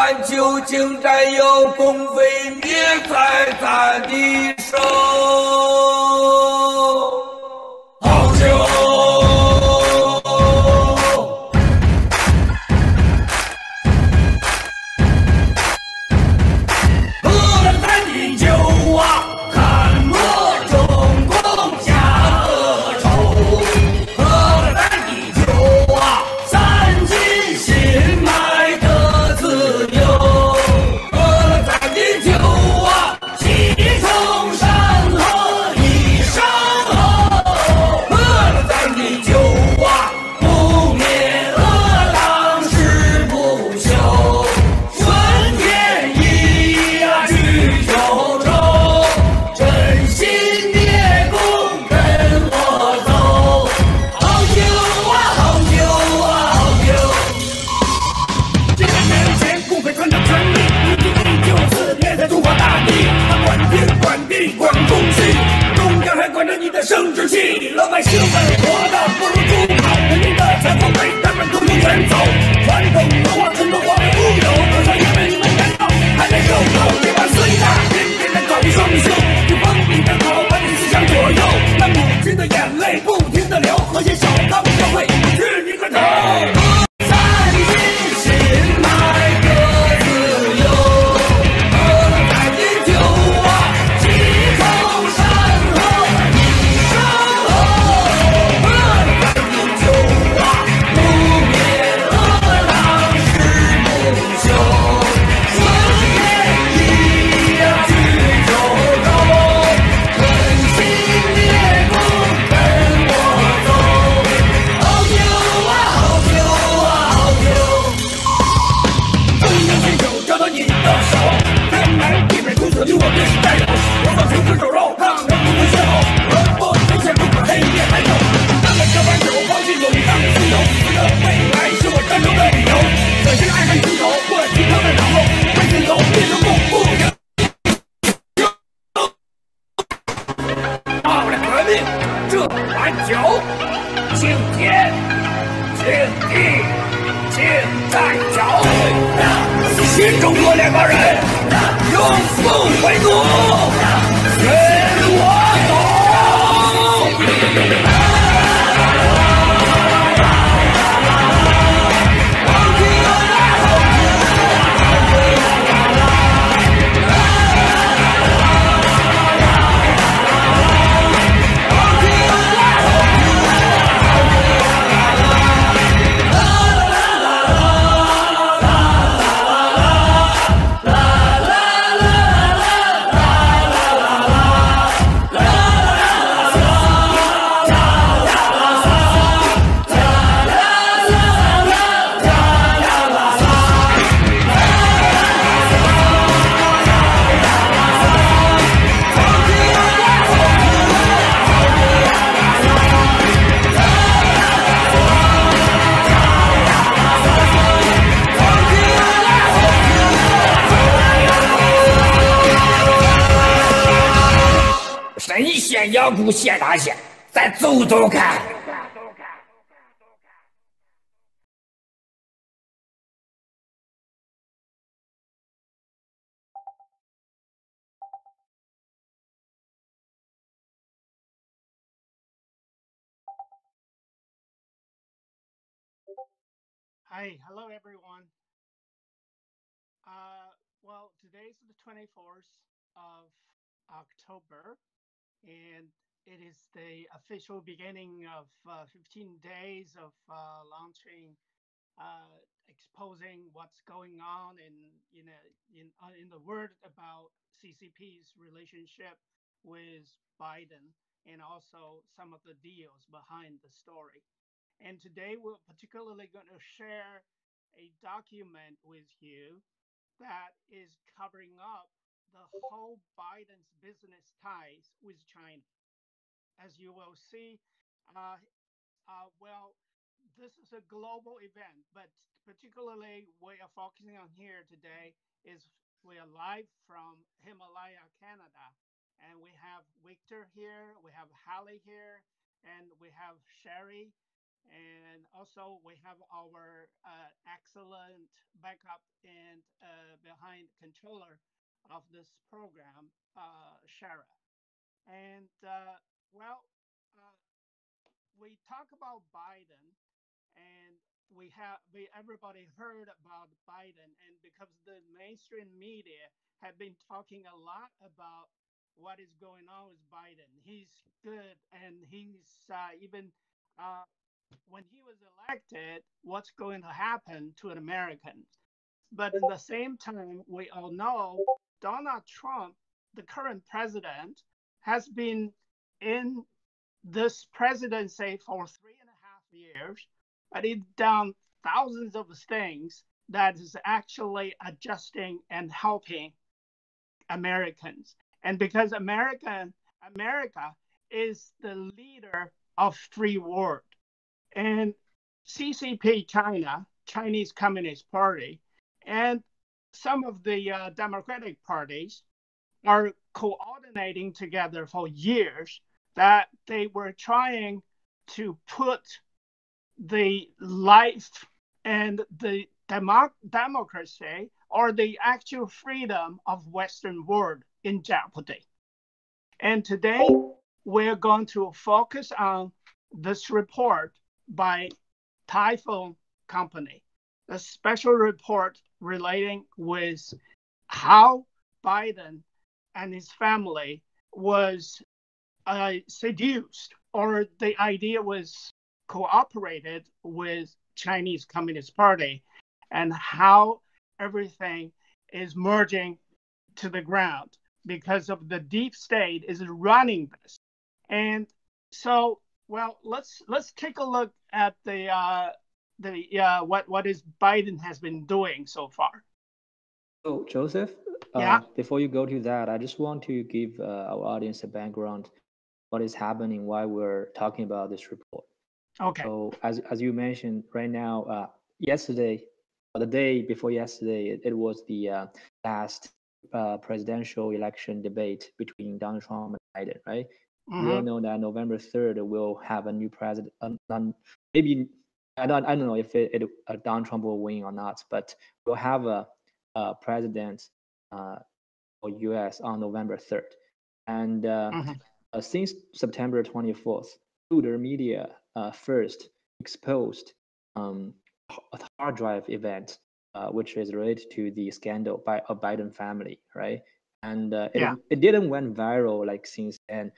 咱究竟战有共匪灭在咱的手。好酒。生殖器，老百姓们活得不如猪跑，人民的财富被他们独独卷走，传统文化很多化为乌有，多少也被你们干扰，还没受够，这帮碎大天天的搞双休，用锋利的口把你思想左右，那母亲的眼泪不停的流，和谐小康社会吃你个头。新中国两帮人永不回国，随我走。神仙妖股谢大仙，咱走走看。Hi, hello everyone. Well, today's the 24th of October, and it is the official beginning of 15 days of launching, exposing what's going on in the world about CCP's relationship with Biden, and also some of the deals behind the story. And today we're particularly going to share a document with you that is covering up the whole Biden's business ties with China. As you will see, well, this is a global event, but particularly we are focusing on here today is we are live from Himalaya, Canada, and we have Victor here, we have Hallie here, and we have Sherry And also, we have our excellent backup and behind controller of this program, Shara. And uh, we talk about Biden, and we everybody heard about Biden, and because the mainstream media have been talking a lot about what is going on with Biden. He's good, and he's even uh, when he was elected, what's going to happen to an American. But at the same time, we all know Donald Trump, the current president, has been in this presidency for 3.5 years, but he's done thousands of things that is actually adjusting and helping Americans. And because America is the leader of free world, and CCP China, Chinese Communist Party, and some of the Democratic parties are coordinating together for years that they were trying to put the life and the democracy or the actual freedom of Western world in jeopardy. And today we're going to focus on this report by Typhoon Company, a special report relating with how Biden and his family was seduced, or the idea was cooperated with Chinese Communist Party, and how everything is merging to the ground because of the deep state is running this. And so, well, let's take a look at what is Biden has been doing so far. So, Joseph, Yeah. Before you go to that, I just want to give our audience a background, what is happening, why we're talking about this report. Okay. So, as you mentioned, right now, yesterday, or the day before yesterday, it was the last presidential election debate between Donald Trump and Biden, right? We all know that November 3rd we'll have a new president. Maybe I don't know if Donald Trump will win or not, but we'll have a president for U.S. on November 3rd. And since September 24th, Tudor Media first exposed a hard drive event, which is related to the scandal by a Biden family, right? And it didn't went viral like since then.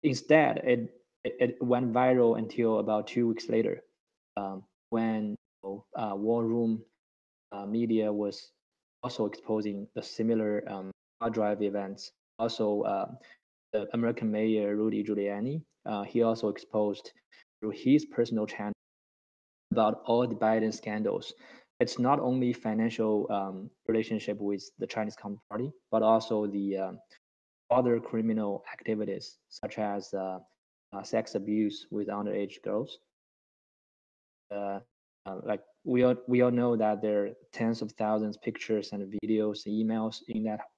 Instead, it went viral until about 2 weeks later, when War Room Media was also exposing the similar hard drive events. Also, the American mayor Rudy Giuliani, he also exposed through his personal channel about all the Biden scandals. It's not only financial relationship with the Chinese Communist Party, but also the other criminal activities such as sex abuse with underage girls. Like we all know that there are tens of thousands of pictures and videos, emails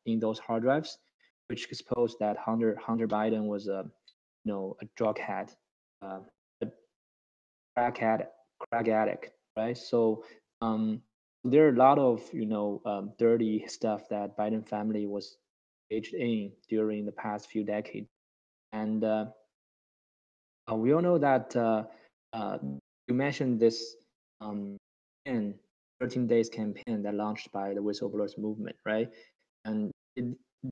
in those hard drives, which expose that Hunter Biden was a drug head, a crack addict, right? So there are a lot of dirty stuff that Biden family was engaged in during the past few decades, and we all know that you mentioned this 13 days campaign that launched by the whistleblowers movement, right? And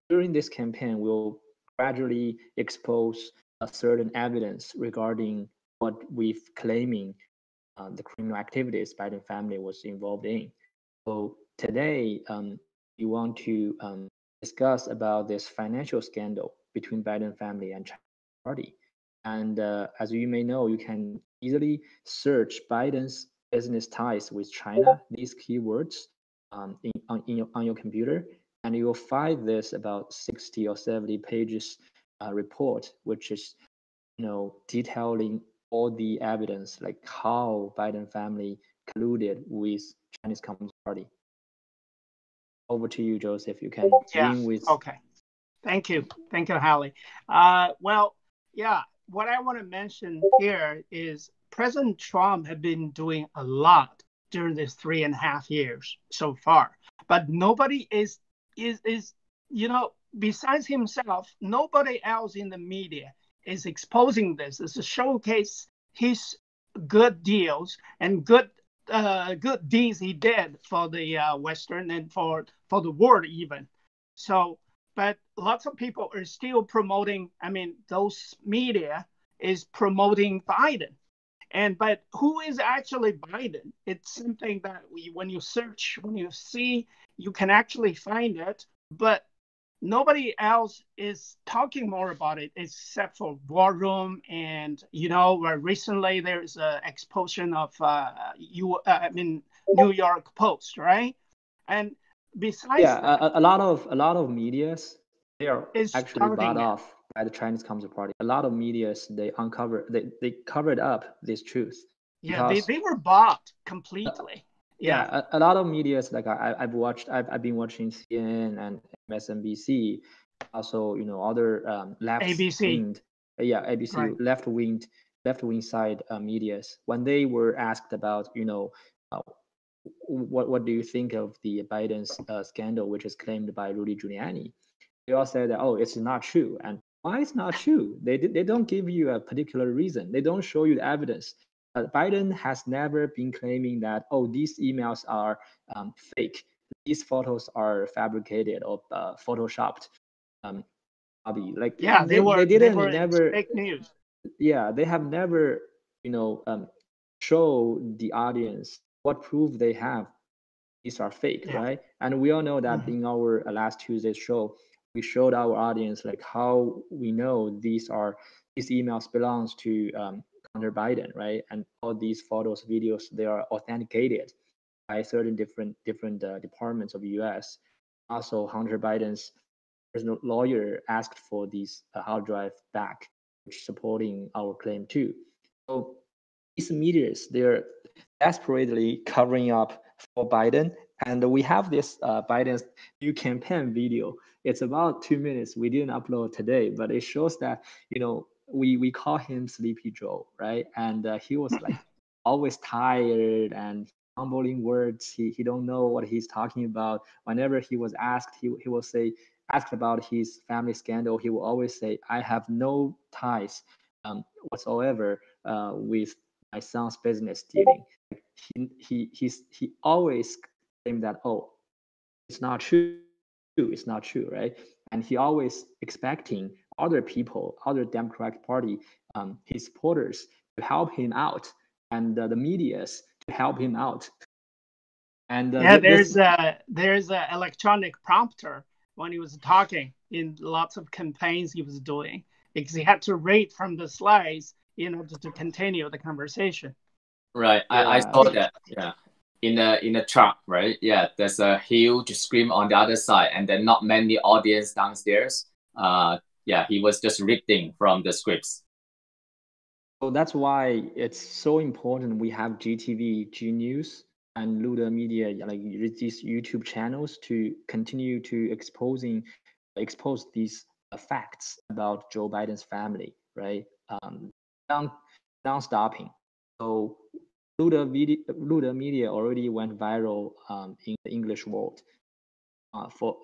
during this campaign, we'll gradually expose a certain evidence regarding what we've claiming the criminal activities Biden family was involved in. So today, we want to discuss about this financial scandal between Biden family and China Party. And as you may know, you can easily search Biden's business ties with China, these keywords on your computer, and you will find this about 60 or 70 pages report, which is detailing all the evidence, like how Biden family colluded with Chinese Communist Party. Over to you, Joseph. You can begin with. Okay. Thank you, Hallie. Well, yeah. What I want to mention here is President Trump had been doing a lot during these 3.5 years so far, but nobody is besides himself, nobody else in the media is exposing this. It's a showcase his good deals and good deeds he did for the Western and for the world even. So, but lots of people are still promoting. I mean, those media is promoting Biden. But who is actually Biden? It's something that when you search, when you see, you can actually find it. But nobody else is talking more about it except for War Room, and where recently there's an expulsion of New York Post, right? And besides, a lot of medias, they are actually bought off by the Chinese Communist Party. A lot of medias, they covered up this truth. Yeah, they were bought completely. Yeah, a lot of medias, like I've been watching CNN and MSNBC, also other ABC. ABC, right. left wing side medias. When they were asked about what do you think of the Biden's scandal, which is claimed by Rudy Giuliani, they all said that, oh, it's not true. And why it's not true? They don't give you a particular reason. They don't show you the evidence. Biden has never been claiming that, oh, these emails are fake, these photos are fabricated or photoshopped. They didn't never fake news. Yeah, they have never show the audience what proof they have these are fake, right? And we all know that in our last Tuesday's show, we showed our audience like how we know these emails belongs to Hunter Biden, right? And all these photos, videos, they are authenticated by certain different departments of the U.S. Also, Hunter Biden's personal lawyer asked for these hard drive back, which supporting our claim too. So these medias, they're desperately covering up for Biden. And we have this Biden's new campaign video. It's about 2 minutes. We didn't upload today, but it shows that, we call him Sleepy Joe, right? And he was like always tired and mumbling words. He don't know what he's talking about. Whenever he was asked, he will say, asked about his family scandal, he will always say, I have no ties whatsoever with my son's business dealing. He always claimed that, oh, it's not true, right? And he always expecting other people, other Democratic Party, his supporters to help him out, and the medias to help him out. And there's a electronic prompter when he was talking in lots of campaigns he was doing, because he had to read from the slides in order to continue the conversation. Right, I saw that. Yeah, in the truck, right? Yeah, there's a huge screen on the other side, and then not many audience downstairs. Yeah, he was just reading from the scripts. So that's why it's so important we have GTV, G News, and Luda Media, like these YouTube channels, to continue to expose these facts about Joe Biden's family, right? Non-stopping. So Luda Media already went viral in the English world for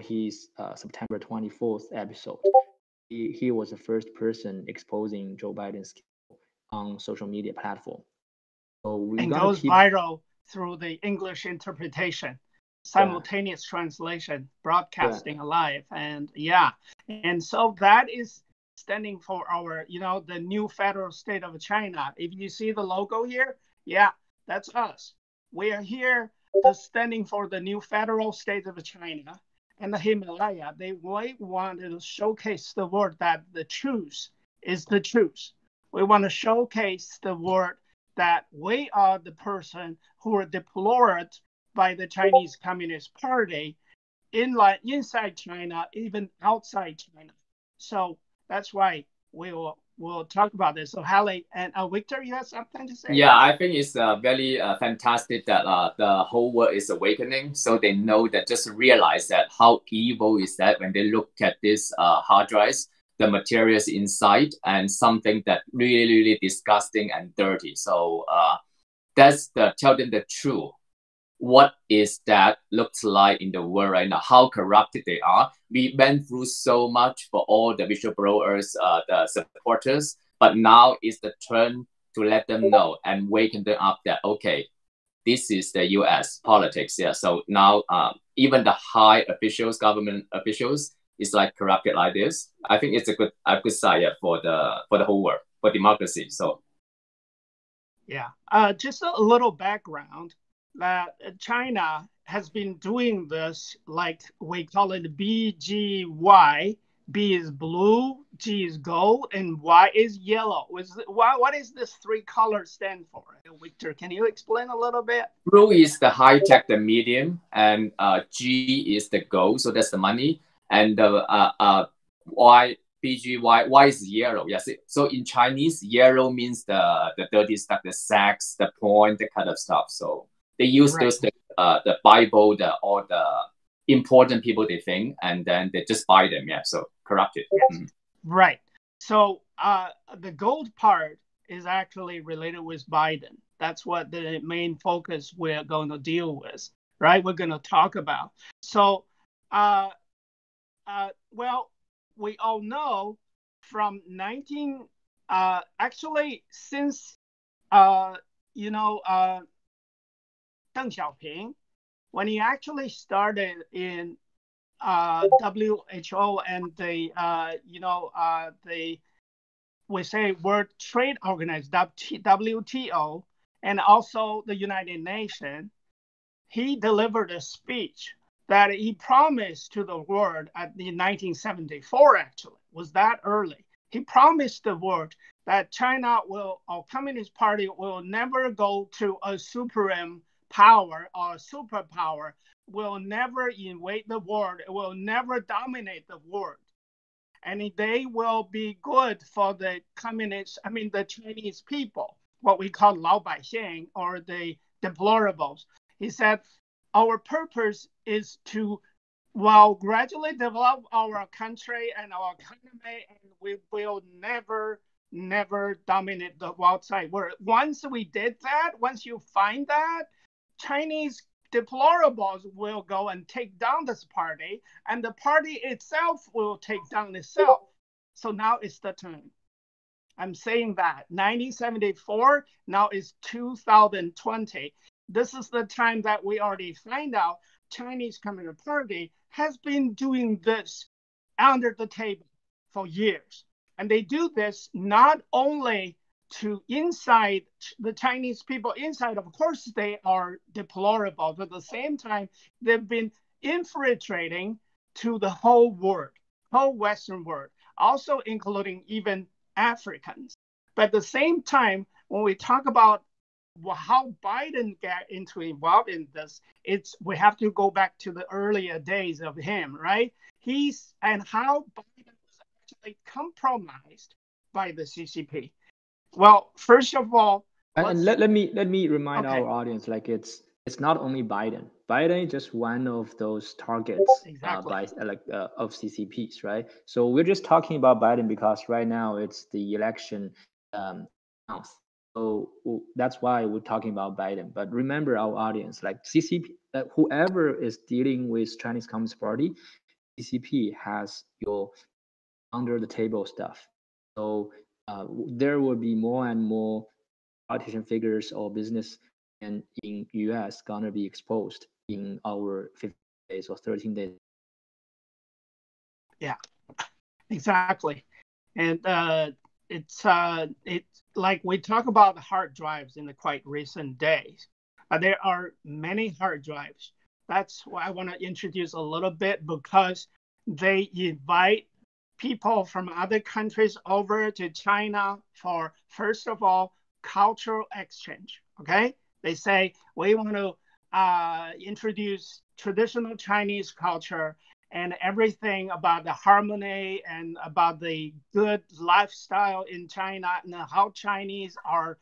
his September 24th episode. He was the first person exposing Joe Biden's on social media platform. So and goes viral through the English interpretation, simultaneous translation, broadcasting live, and and so that is standing for our, the new federal state of China. If you see the logo here, that's us. We are here standing for the new federal state of China. And the Himalaya, they wanted to showcase the word that the truth is the truth. We want to showcase the word that we are the person who are deplored by the Chinese Communist Party inside China, even outside China. So that's why we'll talk about this. So Halle and Victor, you have something to say? Yeah, I think it's very fantastic that the whole world is awakening. So they know that, just realize that how evil is that when they look at this hard drives. the materials inside and something that really disgusting and dirty. So that's the tell them the truth. What is that looks like in the world right now? How corrupted they are. We went through so much for all the whistleblowers, the supporters, but now is the turn to let them know and waken them up that okay, this is the U.S. politics. Yeah. So now even the high officials, government officials, is like corrupted like this. I think it's a good sign for the whole world, for democracy. So yeah, just a little background that China has been doing this, like we call it BGY. B is blue, G is gold, and Y is yellow. What is this three colors stand for? Victor, can you explain a little bit? Blue is the high tech, the medium, and G is the gold, so that's the money, and the Y, BGY, Y is yellow. Yes, so in Chinese, yellow means the dirty stuff, the sex, the porn, that kind of stuff. So they use those the Bible, all the important people they think, and then they just buy them. Yeah, so corrupted. Yes. Right. So the gold part is actually related with Biden. That's what the main focus we're going to deal with, right? We're going to talk about. So, well, we all know from actually since Deng Xiaoping, when he actually started in WHO and the we say World Trade Organization, WTO, and also the United Nations, he delivered a speech that he promised to the world in 1974. Actually, was that early? He promised the world that China or Communist Party will never go to a supreme power or superpower, will never invade the world, it will never dominate the world. And they will be good for the the Chinese people, what we call 老百姓 or the deplorables. He said, our purpose is to, gradually develop our country and our economy, and we will never dominate the outside world. Once we did that, once you find that, Chinese deplorables will go and take down this party, and the party itself will take down itself. So now it's the turn. I'm saying that 1974, now is 2020. This is the time that we already find out Chinese Communist Party has been doing this under the table for years. And they do this not only to inside the Chinese people inside, of course, they are deplorable, but at the same time, they've been infiltrating to the whole world, whole Western world, also including even Africans. But at the same time, when we talk about how Biden got involved in this, we have to go back to the earlier days of him, right? And how Biden was actually compromised by the CCP. Well, first of all, and let me remind our audience, like it's not only Biden. Biden is just one of those targets of CCPs, right? So we're just talking about Biden because right now it's the election month. So that's why we're talking about Biden. But remember our audience, like CCP, whoever is dealing with Chinese Communist Party, CCP has your under the table stuff. So there will be more and more politician figures or business in US gonna be exposed in our 15 days or 13 days. Yeah, exactly. And it's like we talk about the hard drives in the quite recent days. There are many hard drives. That's why I want to introduce a little bit, because they invite people from other countries over to China for, first of all, cultural exchange. Okay, they say we want to introduce traditional Chinese culture and everything about the harmony and about the good lifestyle in China, and how Chinese are,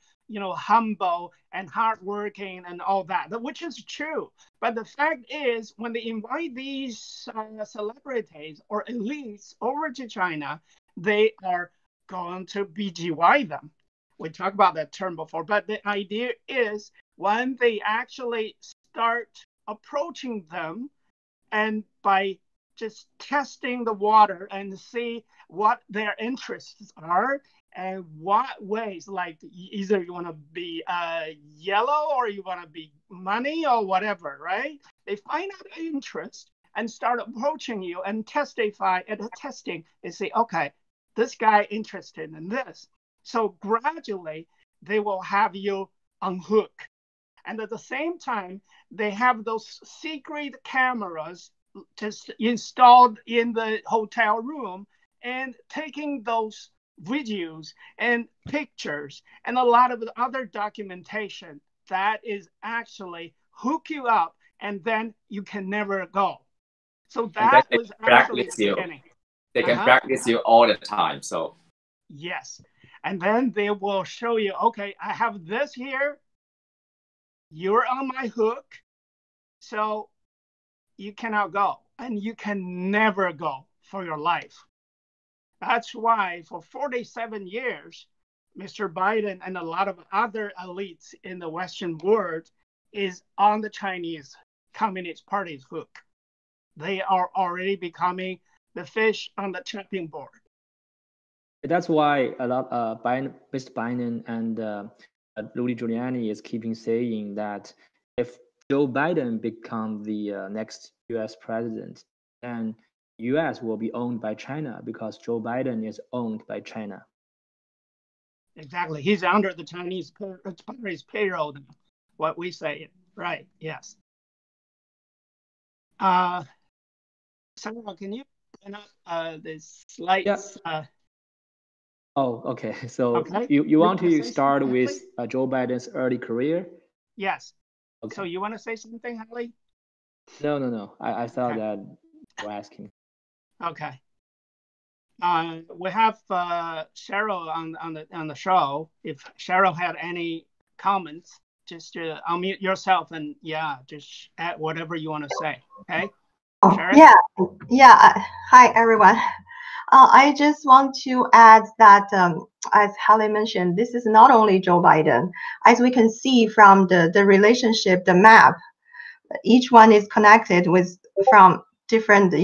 humble and hardworking and all that, which is true. But the fact is, when they invite these celebrities or elites over to China, they are going to BGY them. We talked about that term before, but the idea is when they actually start approaching them, and by just testing the water and see what their interests are and what ways, like either you want to be yellow or you want to be money or whatever, right? They find out interest and start approaching you and testify at the testing and say, okay, this guy interested in this. So gradually they will have you unhook. And at the same time, they have those secret cameras just installed in the hotel room and taking those videos and pictures and a lot of other documentation that is actually hook you up, and then you can never go. So that was actually the beginning. They can practice you all the time. So yes. And then they will show you, okay, I have this here. You're on my hook. So you cannot go, and you can never go for your life. That's why for 47 years, Mr. Biden and a lot of other elites in the Western world is on the Chinese Communist Party's hook. They are already becoming the fish on the chopping board. That's why a lot Mr. Biden and Rudy Giuliani is keeping saying that if Joe Biden become the next U.S. president, then U.S. will be owned by China because Joe Biden is owned by China. Exactly. He's under the Chinese party's payroll, what we say. Right. Yes. Sarah, can you put up the slides? Yeah. Oh, okay. So okay. you want to start with Joe Biden's early career? Yes. Okay. So you want to say something, Hallie? No. I thought that you were asking. Okay. We have Cheryl on the show. If Cheryl had any comments, just unmute yourself and just add whatever you want to say. Okay. Oh, yeah. Hi everyone. I just want to add that, as Hallie mentioned, this is not only Joe Biden. As we can see from the relationship, the map, each one is connected with from different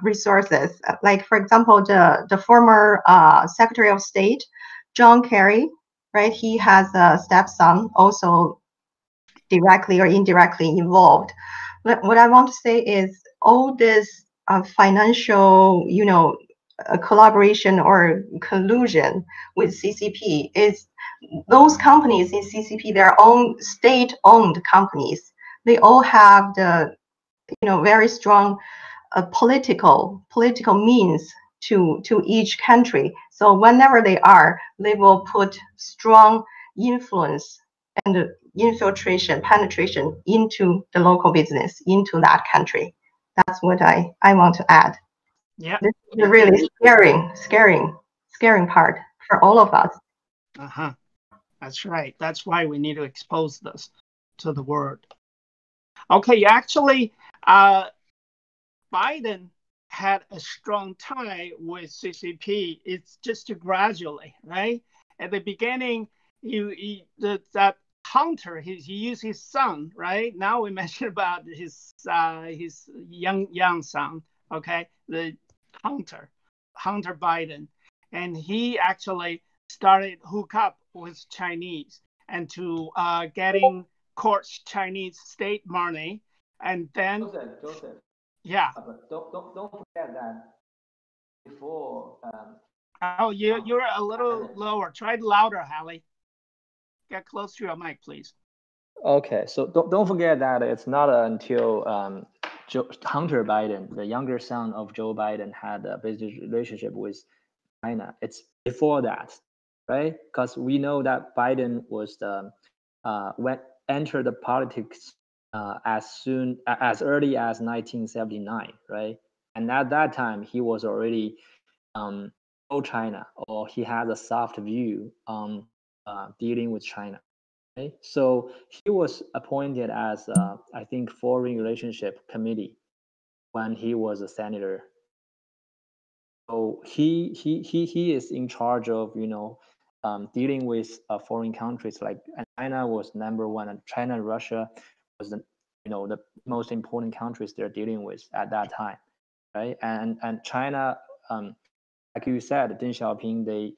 resources. Like for example, the former Secretary of State, John Kerry, right? He has a stepson also directly or indirectly involved. But what I want to say is all this financial, collaboration or collusion with CCP is those companies in CCP, their own state-owned companies. They all have the very strong political means to each country. So whenever they will put strong influence and penetration into the local business, into that country. That's what I want to add. Yeah. This is a really scaring part for all of us. That's right. That's why we need to expose this to the world. Okay, actually, Biden had a strong tie with CCP. It's just gradually, right? At the beginning, that Hunter, he used his son, right? Now we mentioned about his young son, okay? The Hunter Biden, and he actually started hook up with Chinese and to getting courts Chinese state money, and then Joseph. Yeah. But don't forget that before. You're a little lower. Try louder, Hallie. Get close to your mic, please. Okay, so don't forget that it's not until Hunter Biden, the younger son of Joe Biden, had a business relationship with China. It's before that, right? Because we know that Biden was entered the politics as early as 1979, right? And at that time, he was already pro-China, or he had a soft view on dealing with China. Okay? So he was appointed as, I think, Foreign Relationship Committee when he was a senator. So he is in charge of dealing with foreign countries, like, and China was number one, and China and Russia was the most important countries they're dealing with at that time, right? And China, like you said, Deng Xiaoping, they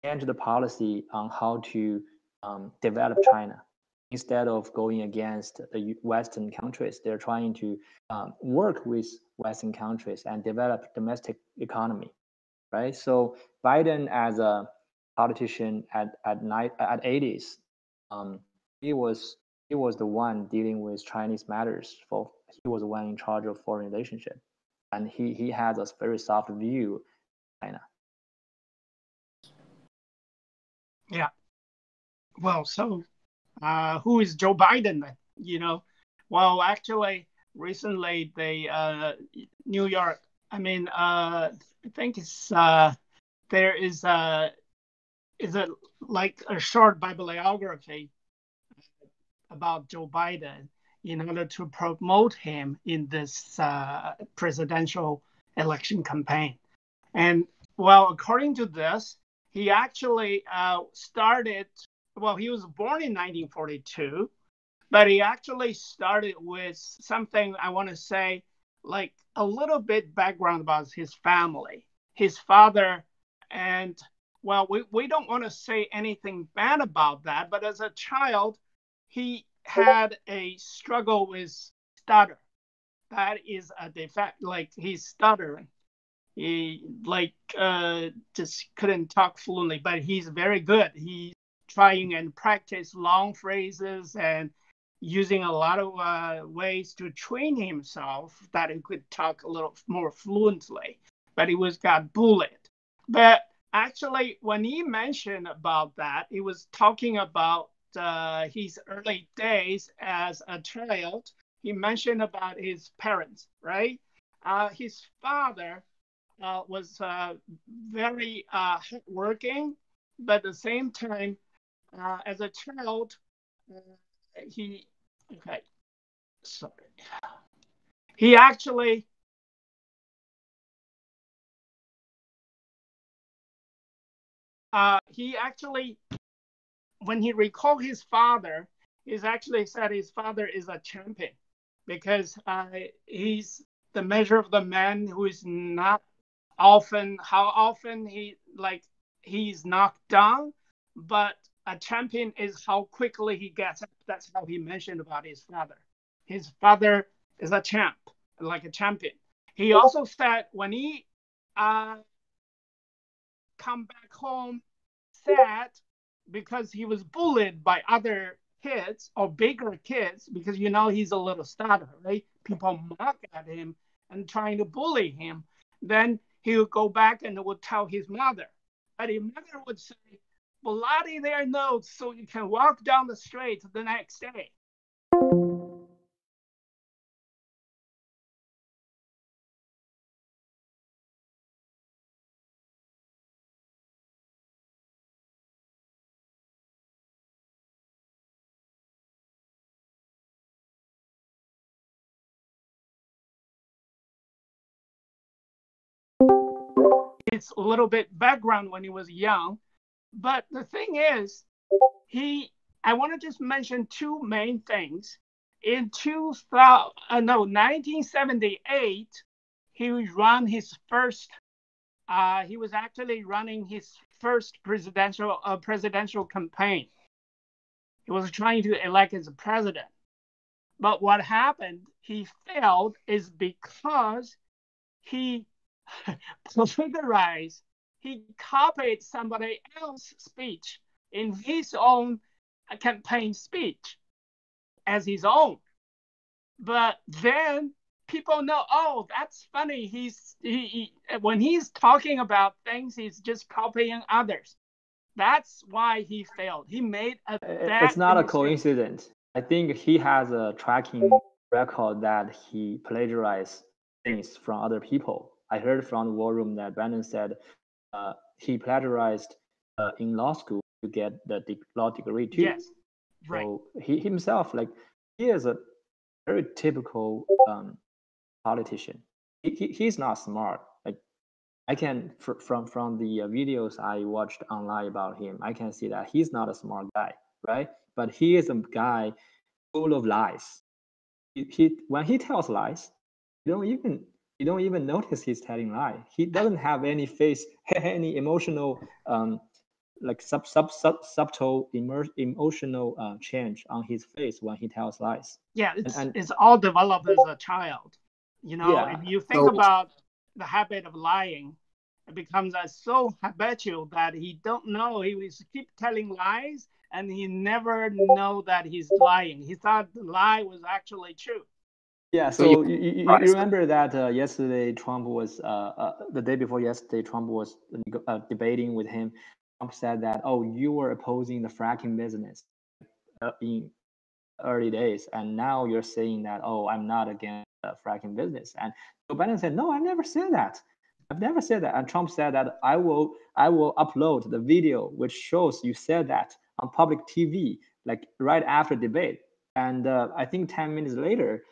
changed the policy on how to develop China. Instead of going against the Western countries, they're trying to work with Western countries and develop domestic economy, right? So Biden, as a politician at 80s, he was the one dealing with Chinese matters. He was the one in charge of foreign relationship, and he has a very soft view of China. Yeah. Well, so who is Joe Biden then? Well, actually, recently New York. I mean, I think it's there is like a short bibliography about Joe Biden in order to promote him in this presidential election campaign. And well, according to this, he actually started. Well, he was born in 1942, but he actually started with something I want to say, like a little bit background about his family. His father, and well, we don't want to say anything bad about that, but as a child, he had a struggle with stutter. That is a defect, like he's stuttering. He just couldn't talk fluently, but he's very good. He's trying and practice long phrases and using a lot of ways to train himself that he could talk a little more fluently. But he got bullied. But actually, when he mentioned about that, he was talking about his early days as a child. He mentioned about his parents, right? His father was very hardworking, but at the same time, as a child, he actually when he recalled his father, he's actually said his father is a champion because he's the measure of the man who is not how often he's knocked down, but a champion is how quickly he gets up. That's how he mentioned about his father. His father is a champ, like a champion. He also said when he come back home sad because he was bullied by other kids or bigger kids, because he's a little stutterer, right? People mock at him and trying to bully him. Then he would go back and would tell his mother. But his mother would say, bloody their nose so you can walk down the street the next day. It's a little bit background when he was young. But the thing is, I want to just mention two main things. In 1978, he was actually running his first presidential campaign. He was trying to elect as a president. But what happened, he failed, is because he plagiarized. He copied somebody else's speech in his own campaign speech as his own. But then people know, oh, that's funny. When he's talking about things, he's just copying others. That's why he failed. He made It's not a coincidence. I think he has a tracking record that he plagiarized things from other people. I heard from the war room that Brandon said he plagiarized in law school to get the law degree too. Yes, right. So he himself, he is a very typical politician. He's not smart. I can from the videos I watched online about him, I can see that he's not a smart guy, right? But he is a guy full of lies. He when he tells lies, you don't even notice he's telling lie. He doesn't have any face, any emotional like subtle emotional change on his face when he tells lies. Yeah, And it's all developed as a child. You know, yeah, if you think So about the habit of lying, it becomes so habitual that he don't know. He was keep telling lies, and he never know that he's lying. He thought the lie was actually true. yeah. so you So you remember that yesterday Trump was the day before yesterday Trump was debating with him. Trump said that, oh, you were opposing the fracking business in early days, and now you're saying that, oh, I'm not against fracking business. And Joe Biden said, no, I've never said that. I've never said that. And Trump said that I will upload the video which shows you said that on public TV, like right after debate. And I think 10 minutes later,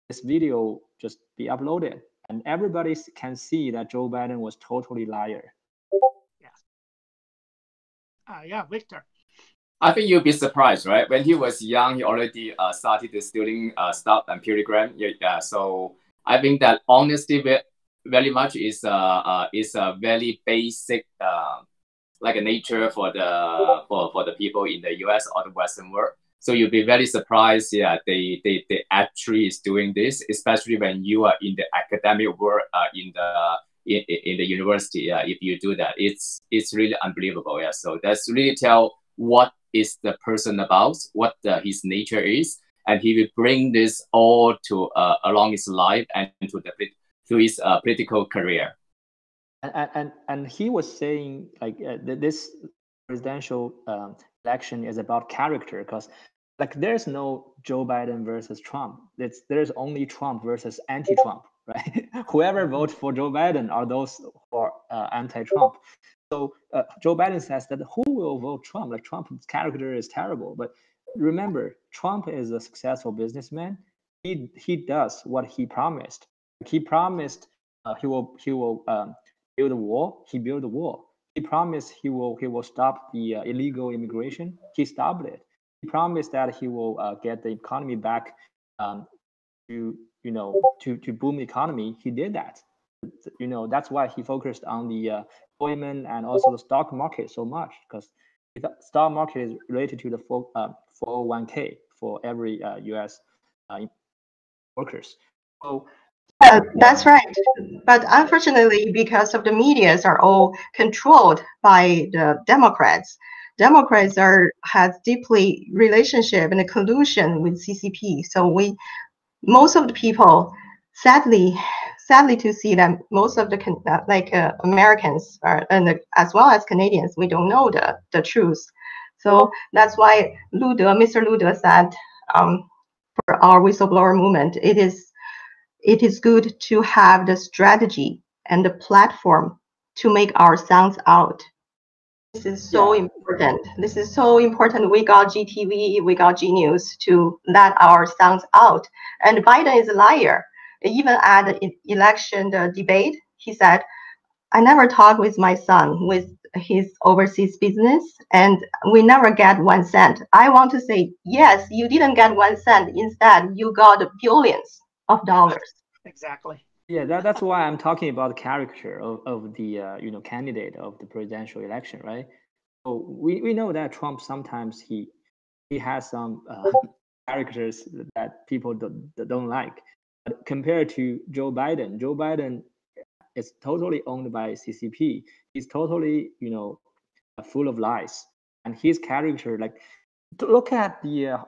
this video just be uploaded, and everybody can see that Joe Biden was totally liar. Yeah, Victor. I think you'll be surprised, right? When he was young, he already started stealing stuff and purigram. Yeah, so I think that honesty very much is a very basic like a nature for the people in the US or the Western world. So you'll be very surprised. Yeah, they actually is doing this, especially when you are in the academic world in the university. Yeah, if you do that, it's really unbelievable. Yeah, so that's really tell what is the person about, what his nature is, and he will bring this all to along his life and to his political career. And he was saying like this presidential election is about character, because like there's no Joe Biden versus Trump. There's only Trump versus anti-Trump, right? Whoever votes for Joe Biden are those for anti-Trump. So Joe Biden says that who will vote Trump? Like Trump's character is terrible. But remember, Trump is a successful businessman. He does what he promised. He promised he will build a wall. He built a wall. He promised he will stop the illegal immigration. He stopped it. He promised that he will get the economy back to boom the economy. He did that. That's why he focused on the employment and also the stock market so much, because the stock market is related to the 401k for every US workers. So That's right. But unfortunately, because of the medias are all controlled by the Democrats, Democrats has deeply relationship and a collusion with CCP. So most of the people, sadly to see that most of the Americans as well as Canadians, we don't know the truth. So that's why Mr. Lude said, for our whistleblower movement, it is good to have the strategy and the platform to make our sounds out. This is so important. This is so important. We got GTV, we got G News to let our sounds out. And Biden is a liar. Even at the election debate, he said, I never talk with my son with his overseas business, and we never get 1 cent. I want to say, yes, you didn't get 1 cent. Instead, you got billions of dollars. Exactly. Yeah, that's why I'm talking about the character of the candidate of the presidential election, right? So we know that Trump sometimes he has some characters that people don't like. But compared to Joe Biden is totally owned by CCP. He's totally full of lies, and his character, like, to look at the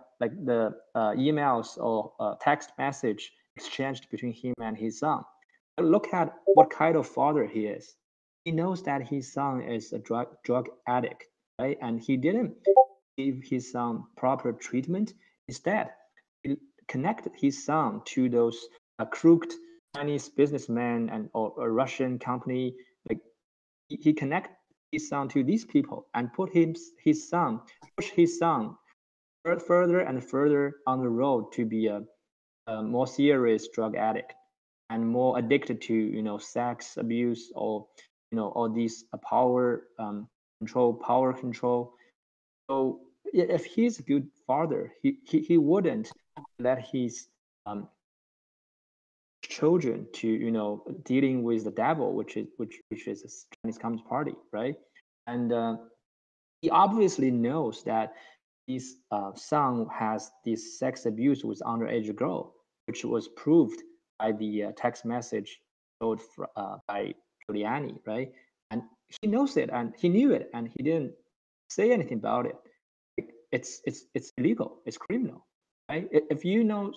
emails or text message exchanged between him and his son. Look at what kind of father he is. He knows that his son is a drug addict, right? And he didn't give his son proper treatment. Instead, he connected his son to those crooked Chinese businessmen and or a Russian company. Like he connected his son to these people and push his son further and further on the road to be a more serious drug addict and more addicted to sex abuse or all these power control. So if he's a good father, he wouldn't let his children to dealing with the devil, which is the Chinese Communist Party, right? And he obviously knows that his son has this sex abuse with underage girl, which was proved by the text message told by Giuliani, right? And he knows it, and he knew it, and he didn't say anything about it. It's illegal. It's criminal, right? If you know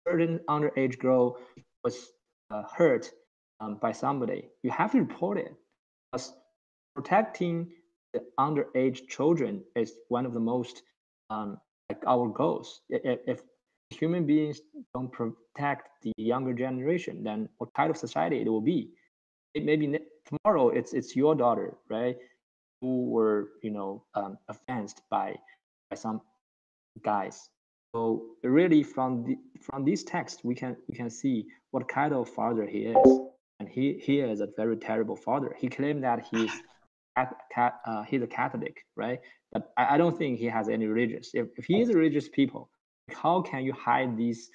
certain underage girl was hurt by somebody, you have to report it. Because protecting the underage children is one of the most like our goals. If human beings don't protect the younger generation, then what kind of society it will be? It maybe tomorrow it's your daughter, right, who were offended by some guys. So really, from this text, we can see what kind of father he is, and he is a very terrible father. He claimed that he's a Catholic, right? But I don't think he has any religious. If he is a religious people, how can you hide these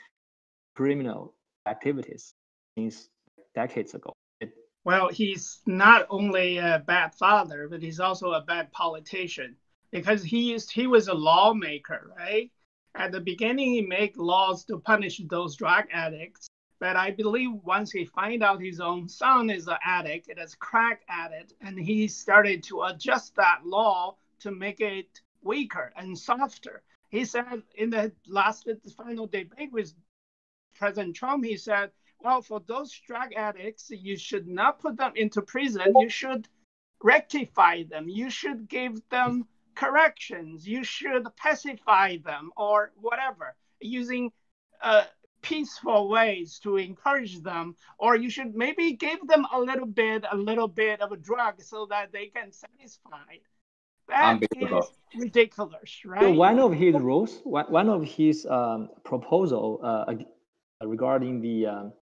criminal activities since decades ago? Well, he's not only a bad father, but he's also a bad politician, because he was a lawmaker, right? At the beginning, he made laws to punish those drug addicts. But I believe once he find out his own son is an addict, it is crack addict, and he started to adjust that law to make it weaker and softer. He said in the final debate with President Trump, he said, well, for those drug addicts, you should not put them into prison. You should rectify them. You should give them corrections. You should pacify them or whatever, using peaceful ways to encourage them, or you should maybe give them a little bit of a drug so that they can satisfy. That is ridiculous, right? So one of his rules, one of his proposal regarding the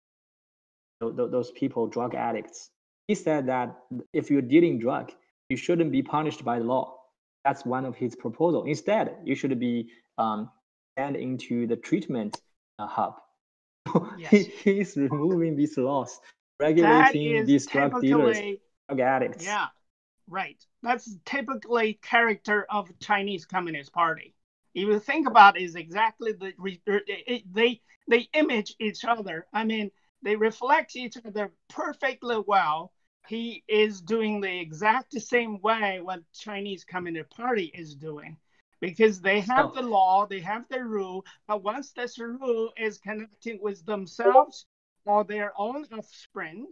those people, drug addicts, he said that if you're dealing drug, you shouldn't be punished by the law. That's one of his proposal. Instead, you should be sent into the treatment hub. Yes. He's removing these laws, regulating these drug dealers, drug addicts. Yeah, right. That's typically character of Chinese Communist Party. If you think about it, is exactly they image each other. I mean, they reflect each other perfectly well. He is doing the exact same way what Chinese Communist Party is doing, because they have the law, they have the rule, but once this rule is connecting with themselves or their own offspring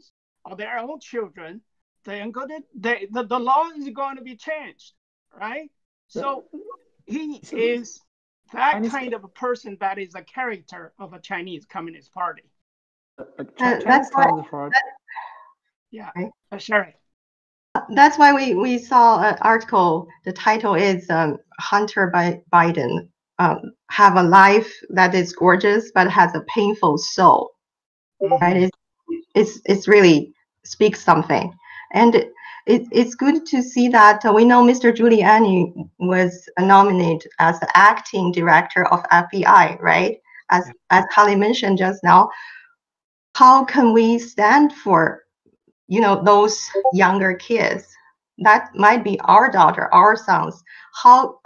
or their own children, the law is going to be changed, right? So he is that kind of a person that is a character of a Chinese Communist Party. That's why. Yeah, sure. That's why we saw an article. The title is Hunter Biden have a life that is gorgeous but has a painful soul. Right? It's really speaks something, and it's good to see that we know Mr. Giuliani was nominated as the acting director of FBI, right? As Holly mentioned just now. How can we stand for those younger kids? That might be our daughter, our sons. How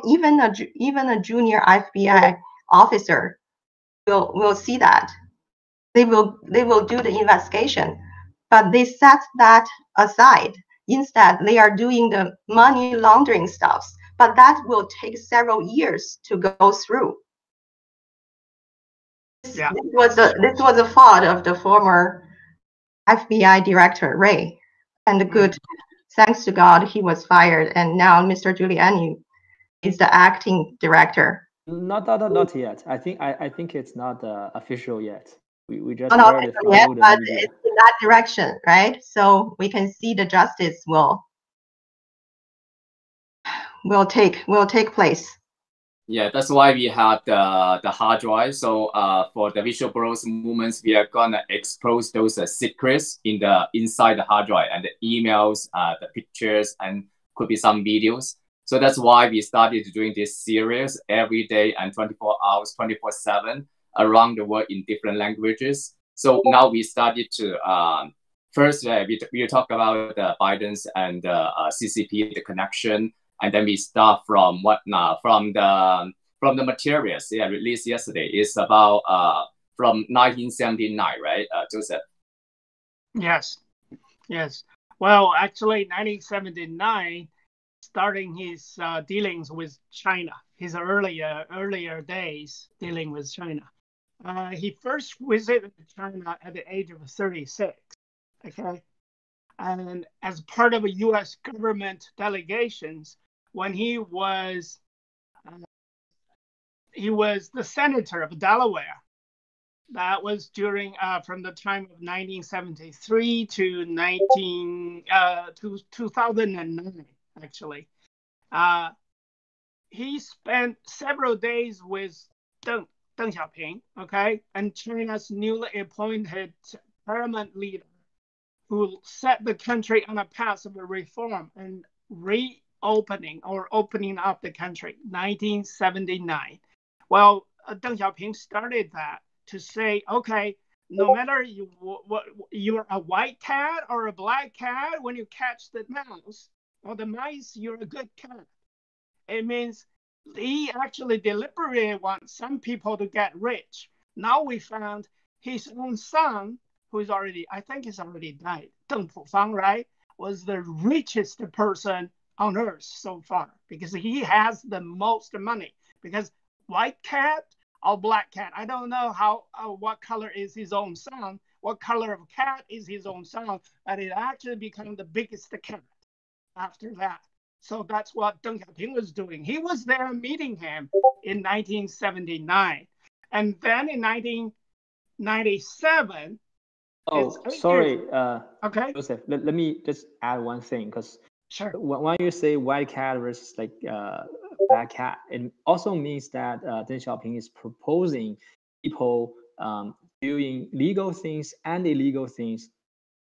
even a junior FBI officer will see that. They will do the investigation, but they set that aside. Instead, they are doing the money laundering stuff, but that will take several years to go through. Yeah. This was a fault of the former FBI director Wray, and good, thanks to God, he was fired, and now Mr. Giuliani is the acting director. Not yet. I think it's not official yet. We just not heard it from yet, but media. it's in that direction, right? So we can see the justice will take place. Yeah, that's why we have the hard drive. So for the Visual Bros movements, we are gonna expose those secrets inside the hard drive, and the emails, the pictures, and could be some videos. So that's why we started doing this series every day and 24 hours, 24/7 around the world in different languages. So now we started to first we talk about Biden's and CCP, the connection. And then we start from from the materials released yesterday. It's about from 1979, right, Joseph? Yes. Well, actually, 1979, starting his dealings with China, his earlier days dealing with China. He first visited China at the age of 36. Okay, and as part of a U.S. government delegations. When he was the senator of Delaware. That was during from the time of 1973 to 2009, actually. He spent several days with Deng Xiaoping, okay, and China's newly appointed paramount leader, who set the country on a path of reform and opening up the country, 1979. Well, Deng Xiaoping started that to say, okay, no matter you're a white cat or a black cat, when you catch the mouse or the mice, you're a good cat. It means he actually deliberately wants some people to get rich. Now we found his own son, I think he's already died, Deng Pufang, right, was the richest person on earth so far, because he has the most money. Because white cat or black cat, I don't know what color is his own son, what color of cat is his own son, but it actually became the biggest cat after that. So that's what Deng Xiaoping was doing. He was there meeting him in 1979, and then in 1997. Oh, sorry, okay, Joseph. Let me just add one thing, because sure. when you say white cat versus like black cat, it also means that Deng Xiaoping is proposing people doing legal things and illegal things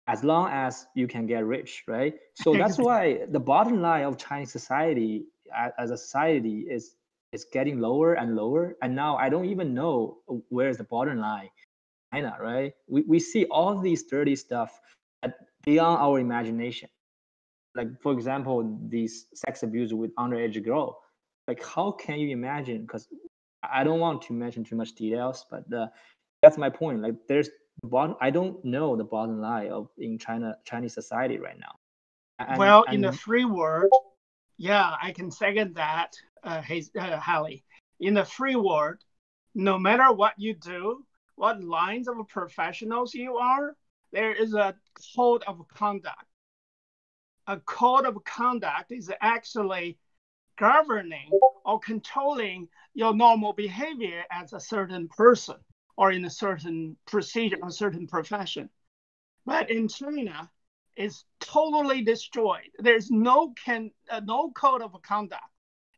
as long as you can get rich, right? So that's why the bottom line of Chinese society as a society is getting lower and lower. And now I don't even know where's the bottom line. China, right? We see all these dirty stuff beyond our imagination. Like, for example, these sex abuse with underage girl. Like, how can you imagine? Because I don't want to mention too much details, but that's my point. Like, I don't know the bottom line in Chinese society right now. In the free world, yeah, I can second that, Hallie. In the free world, no matter what you do, what lines of professionals you are, there is a code of conduct. A code of conduct is actually governing or controlling your normal behavior as a certain person or in a certain procedure or certain profession. But in China, it's totally destroyed. There's no code of conduct.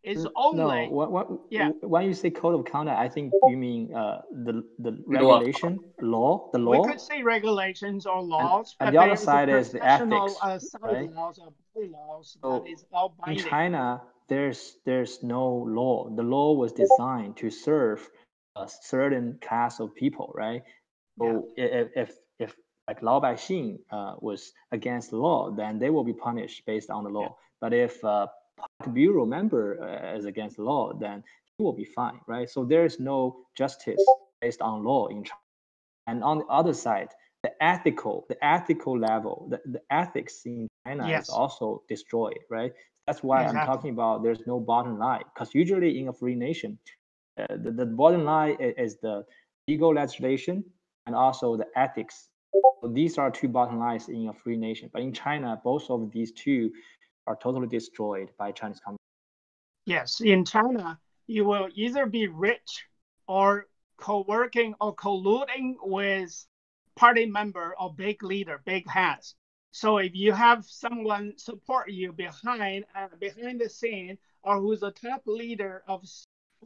It's only When you say code of conduct, I think you mean the regulation, law, the law. We could say regulations or laws, and the other side is the ethics, right? Laws or bylaws so that is all binding. In China, there's no law. The law was designed to serve a certain class of people, right? So if like 老百姓was against the law, then they will be punished based on the law. Yeah. But if Bureau member is against the law, then he will be fine, right? So there is no justice based on law in China. And on the other side, the ethical level, the ethics in China is also destroyed, right? That's why I'm talking about there's no bottom line, because usually in a free nation, the bottom line is the legal legislation and also the ethics. So these are two bottom lines in a free nation. But in China, both of these two are totally destroyed by Chinese companies. Yes, in China, you will either be rich or co-working or colluding with party member or big leader, big hats. So if you have someone support you behind the scene, or who's a top leader of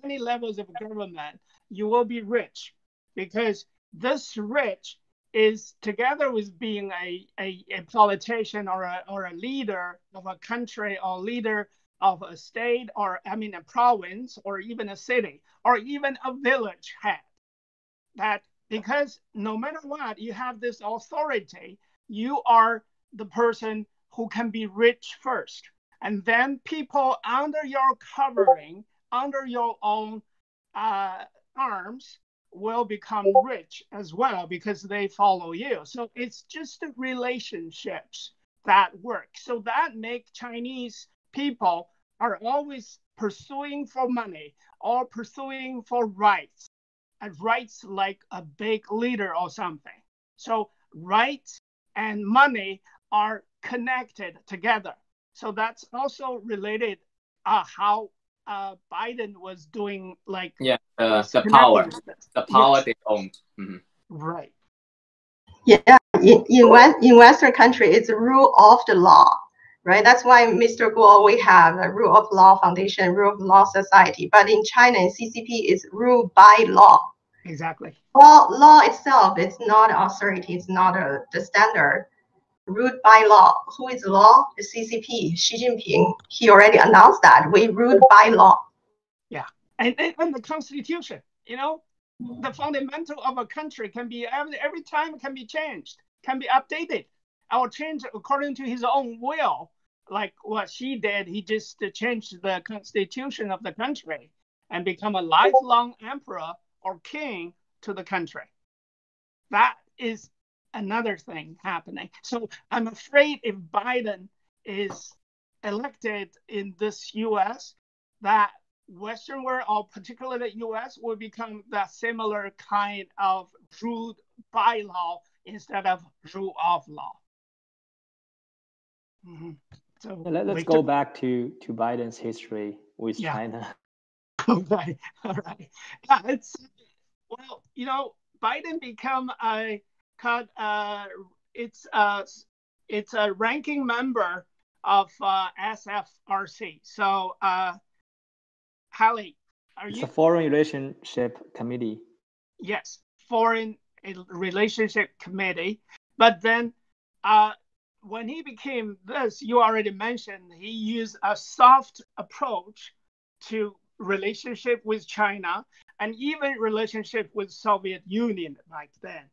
any levels of government, you will be rich, because this rich is together with being a politician or a leader of a country or leader of a state, or I mean a province, or even a city, or even a village head. That because no matter what, you have this authority, you are the person who can be rich first. And then people under your covering, under your own arms, will become rich as well because they follow you. So it's just the relationships that work. So that make Chinese people are always pursuing for money or pursuing for rights, and rights like a big leader or something. So rights and money are connected together. So that's also related how Biden was doing, like the power yes. they own. Mm-hmm. Right. Yeah, in Western country, it's rule of the law, right? That's why Mr. Guo, we have a rule of law foundation, rule of law society. But in China, CCP is rule by law. Exactly. Law itself is not authority. It's not the standard. Ruled by law. Who is law? The CCP. Xi Jinping. He already announced that we ruled by law. Yeah, and the Constitution. You know, the fundamental of a country can be every time can be changed, can be updated, or changed according to his own will. Like what Xi did, he just changed the constitution of the country and become a lifelong emperor or king to the country. That is another thing happening. So I'm afraid if Biden is elected in this U.S., that Western world, or particularly the U.S., will become that similar kind of ruled by law instead of rule of law. Mm-hmm. So let's go back to Biden's history with China. Okay, all right. Yeah, it's well, you know, Biden become it's a ranking member of SFRC. So, Hallie, it's a Foreign Relationship Committee. Yes, Foreign Relationship Committee. But then, when he became this, you already mentioned he used a soft approach to relationship with China and even relationship with Soviet Union back then.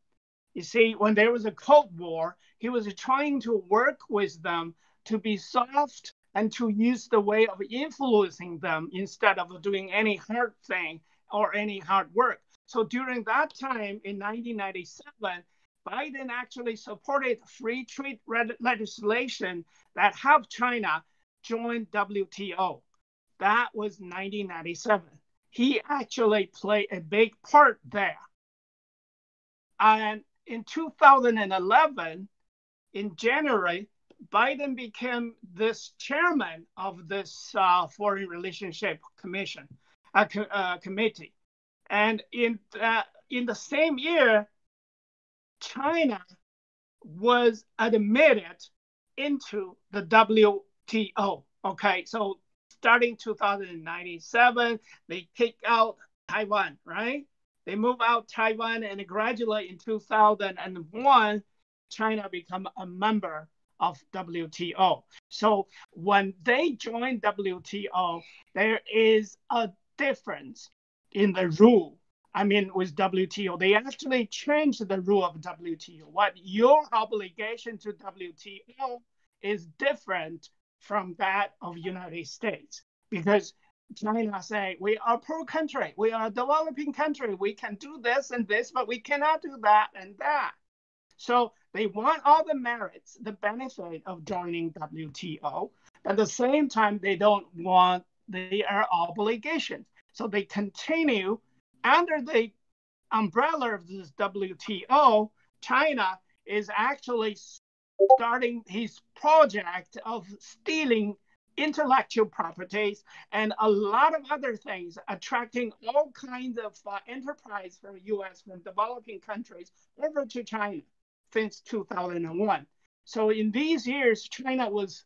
You see, when there was a Cold War, he was trying to work with them to be soft and to use the way of influencing them instead of doing any hard thing or any hard work. So during that time in 1997, Biden actually supported free trade legislation that helped China join WTO. That was 1997. He actually played a big part there. And in 2011, in January, Biden became this chairman of this Foreign Relationship Commission committee. And in the same year, China was admitted into the WTO. Okay, so starting 2097, they kick out Taiwan, right? They move out Taiwan, and gradually in 2001, China become a member of WTO. So when they join WTO, there is a difference in the rule. I mean, with WTO, they actually changed the rule of WTO. What your obligation to WTO is different from that of United States, because China say we are a poor country, we are a developing country, we can do this and this, but we cannot do that and that. So they want all the merits, the benefit of joining WTO. At the same time, they don't want their obligations. So they continue under the umbrella of this WTO. China is actually starting his project of stealing intellectual properties and a lot of other things, attracting all kinds of enterprise from the U.S., from developing countries over to China since 2001. So in these years, China was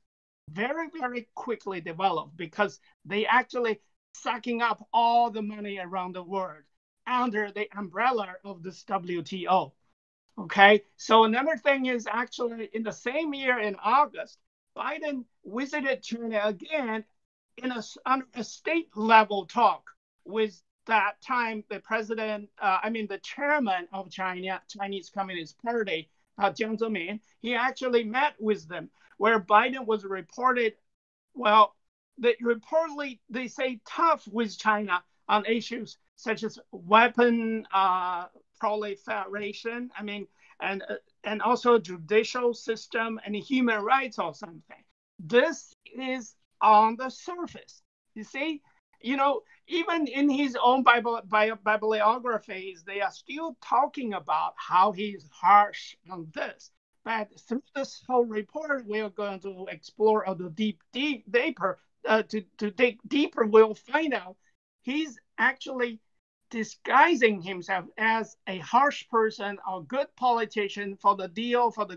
very, very quickly developed because they actually sucking up all the money around the world under the umbrella of this WTO. Okay, so another thing is actually in the same year in August, Biden visited China again in a state level talk with that time the president, the chairman of Chinese Communist Party, Jiang Zemin. He actually met with them, where Biden was reported, well, reportedly they say tough with China on issues such as weapon proliferation. And also judicial system and human rights or something. This is on the surface. You see, even in his own bibliographies, they are still talking about how he's harsh on this. But through this whole report, we are going to explore the deeper. To dig deeper, we'll find out he's actually disguising himself as a harsh person or good politician for the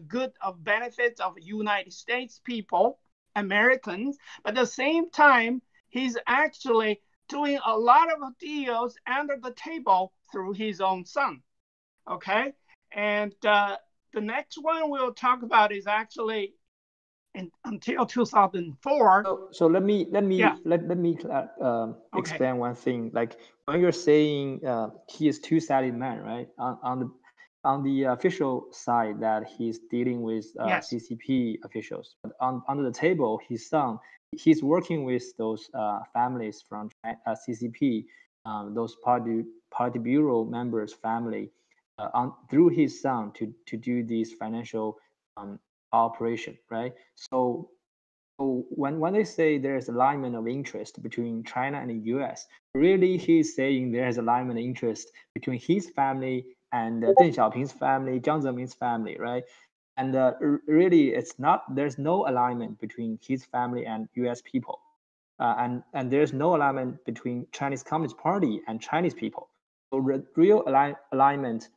good of benefits of United States people, Americans. But at the same time, he's actually doing a lot of deals under the table through his own son. Okay, and the next one we'll talk about is actually until 2004. So let me explain one thing. Like when you're saying he is two-sided man, right? On the official side, that he's dealing with CCP officials, but under the table, his son, he's working with those families from CCP, those party bureau members' family, through his son to do these financial operation, right? So when they say there's alignment of interest between China and the US, really he's saying there's alignment of interest between his family and Deng Xiaoping's family, Jiang Zemin's family, right? And really, it's not. There's no alignment between his family and US people, and there's no alignment between Chinese Communist Party and Chinese people. So real alignment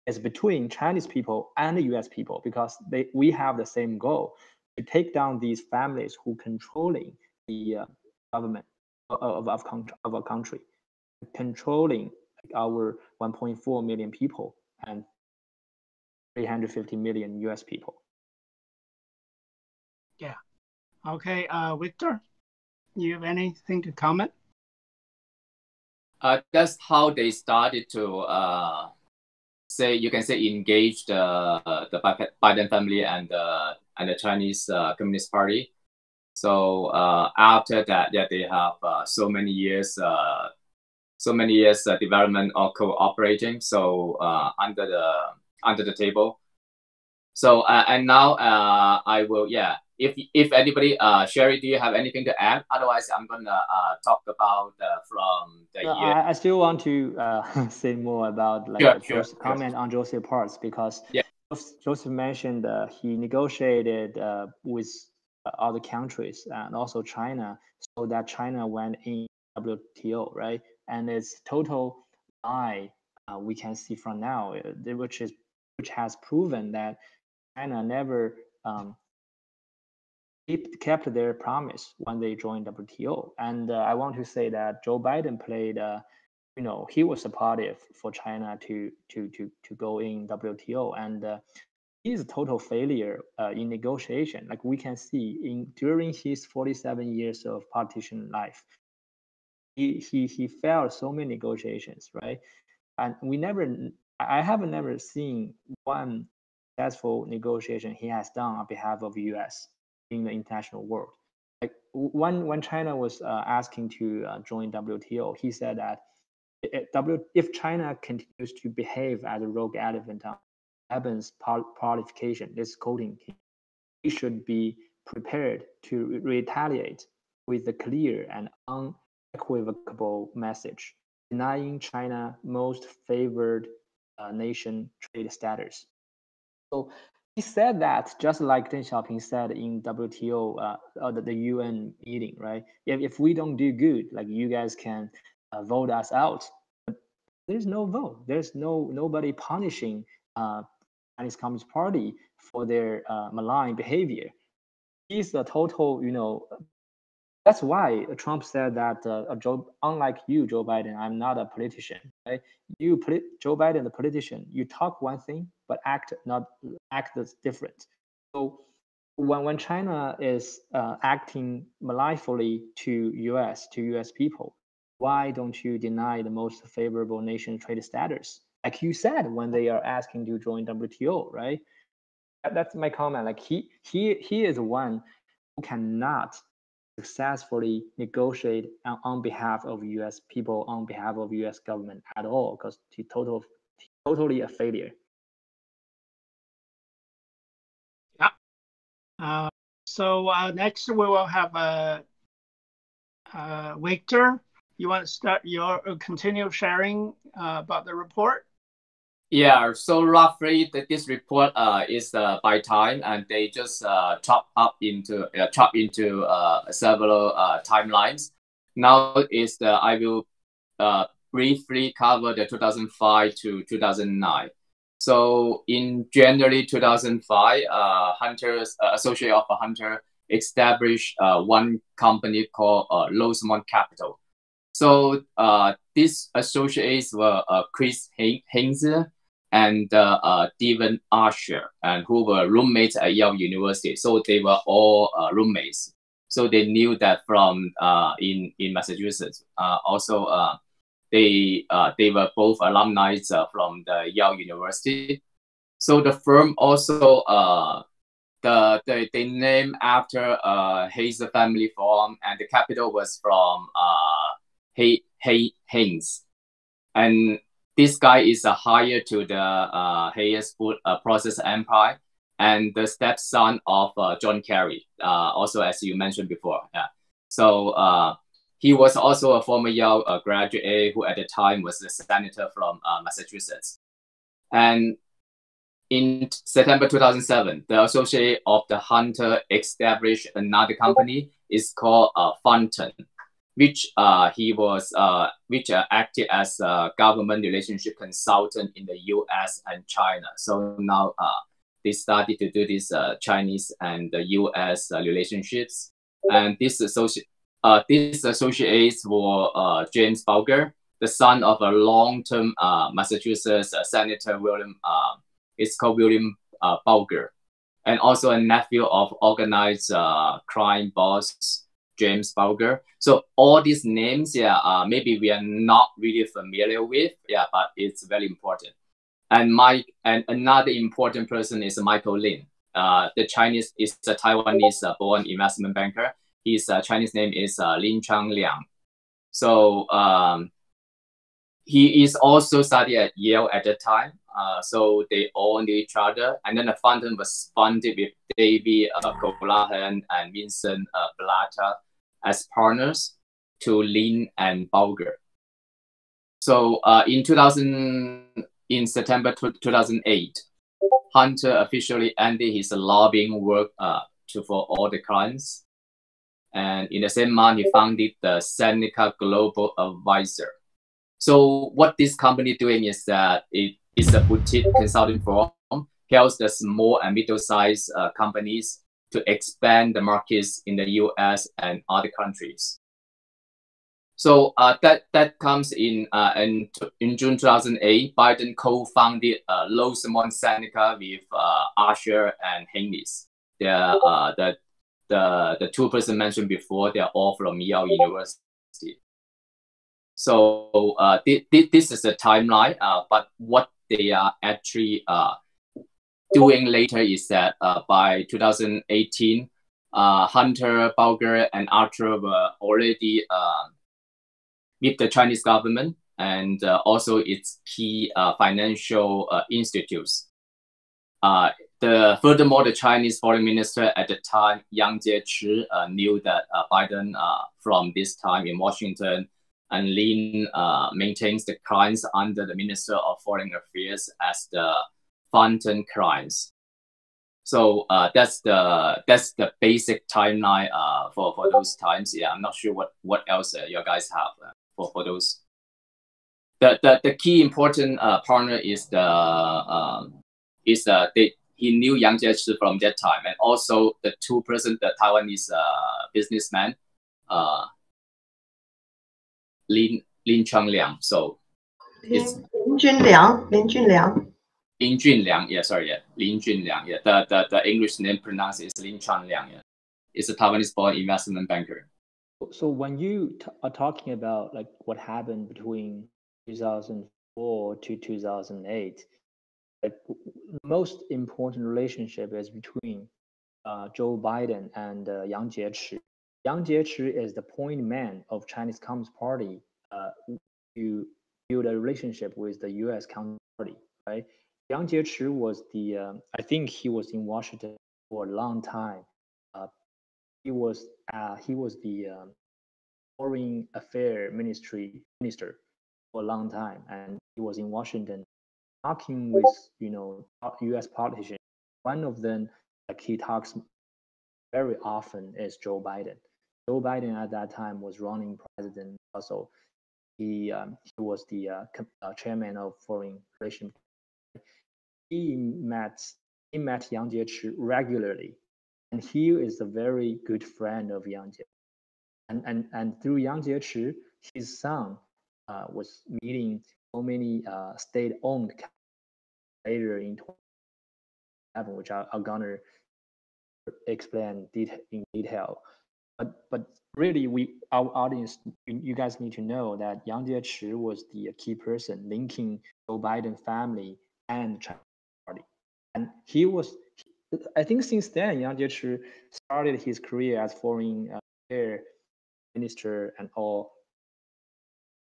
is between Chinese people and the US people, because we have the same goal to take down these families who controlling the government of our country, controlling our 1.4 million people and 350 million US people. Yeah. Okay, Victor, you have anything to comment? That's how they started to you can say engage the Biden family and the Chinese Communist Party. So after that, they have so many years development or cooperating. So under the table. So and now I will if anybody Sherry, do you have anything to add? Otherwise, I'm gonna talk about from the year. I still want to say more about comment on Joseph parts, because Joseph mentioned he negotiated with other countries and also China, so that China went in WTO, right? And it's total lie. We can see from now, which has proven that China never kept their promise when they joined WTO. And I want to say that Joe Biden played, he was supportive for China to go in WTO, and he's a total failure in negotiation. Like we can see during his 47 years of politician life, he failed so many negotiations, right? And I have never seen one successful negotiation he has done on behalf of the US in the international world. Like when China was asking to join WTO, he said that if China continues to behave as a rogue elephant on weapons proliferation, this quoting, he should be prepared to retaliate with a clear and unequivocal message, denying China most favored nation trade status. So he said that just like Deng Xiaoping said in WTO, the UN meeting, right? If we don't do good, like you guys can vote us out. But there's no vote. There's nobody punishing Chinese Communist Party for their malign behavior. He's a total, That's why Trump said that unlike you, Joe Biden, I'm not a politician. Right? Joe Biden, the politician, you talk one thing, but act different. So when China is acting maliciously to U.S. people, why don't you deny the most favorable nation trade status? Like you said, when they are asking to join WTO, right? That's my comment. Like he is one who cannot successfully negotiate on behalf of U.S. people, on behalf of U.S. government at all, because he's totally a failure. Yeah. So next we will have Victor. You want to start continue sharing about the report? Yeah, so roughly this report is by time, and they just chop into several timelines. Now is I will briefly cover the 2005 to 2009. So in January 2005, Hunter's associate of Hunter established one company called Rosemont Capital. So these associates were Chris Haynes and Devon Usher, and who were roommates at Yale University. So they were all roommates. So they knew that from in Massachusetts. Also, they were both alumni from the Yale University. So the firm also they named after Hayes family farm, and the capital was from Haynes. And this guy is a hire to the Hayes Food Process Empire, and the stepson of John Kerry, also as you mentioned before. Yeah. So he was also a former Yale graduate who at the time was a senator from Massachusetts. And in September 2007, the associate of the Hunter established another company. It's called Fonten, which he was acted as a government relationship consultant in the U.S. and China. So now they started to do this Chinese and the U.S. relationships. And this associates were James Bulger, the son of a long-term Massachusetts Senator William. It's called William Bulger, and also a nephew of organized crime boss James Bulger. So all these names, maybe we are not really familiar with, but it's very important. And another important person is Michael Lin. The Chinese is a Taiwanese born investment banker. His Chinese name is Lin Changliang. So he is also studied at Yale at the time. So they all knew each other. And then the Fonten was funded with David Colahan and Vincent Blatter as partners to Lin and Bulger. So in September 2008, Hunter officially ended his lobbying work for all the clients. And in the same month, he founded the Seneca Global Advisor. So what this company doing is that it is a boutique consulting firm, helps the small and middle-sized companies to expand the markets in the U.S. and other countries. So that comes in June 2008. Biden co-founded Rosemont Seneca with Usher and Haynes. The two persons mentioned before, they're all from Yale University. So this is the timeline, but what they are actually doing later is that by 2018, Hunter, Bulger, and Arthur were already with the Chinese government and also its key financial institutes. Furthermore, the Chinese foreign minister at the time, Yang Jiechi, knew that Biden from this time in Washington, and Lin maintains the clients under the Minister of Foreign Affairs as the Fonten clients. So that's the basic timeline for those times. Yeah, I'm not sure what else you guys have for those. The key important partner is he knew Yang Jiechi from that time, and also the two person, the Taiwanese businessman, Lin Chunliang. So it's Lin Junliang. Lin Junliang. Yeah, sorry. Yeah, Lin Junliang. Yeah, the English name pronounced is Lin Chunliang. Yeah, it's a Taiwanese-born investment banker. So when you are talking about like what happened between 2004 to 2008, like the most important relationship is between Joe Biden and Yang Jiechi. Yang Jiechi is the point man of Chinese Communist Party to build a relationship with the U.S. Communist Party, right? Yang Jiechi was I think he was in Washington for a long time. He was the foreign affair minister for a long time, and he was in Washington talking with U.S. politicians. One of them, like he talks very often, is Joe Biden. Joe Biden at that time was running president. Also, he was the chairman of foreign relations. He met Yang Jiechi regularly, and he is a very good friend of Yang Jiechi. And through Yang Jiechi, his son was meeting so many state-owned later in 2011, which I'm gonna explain in detail. But really, our audience, you guys need to know that Yang Jiechi was the key person linking Joe Biden family and China Party, and he was. I think since then, Yang Jiechi started his career as foreign affairs minister and all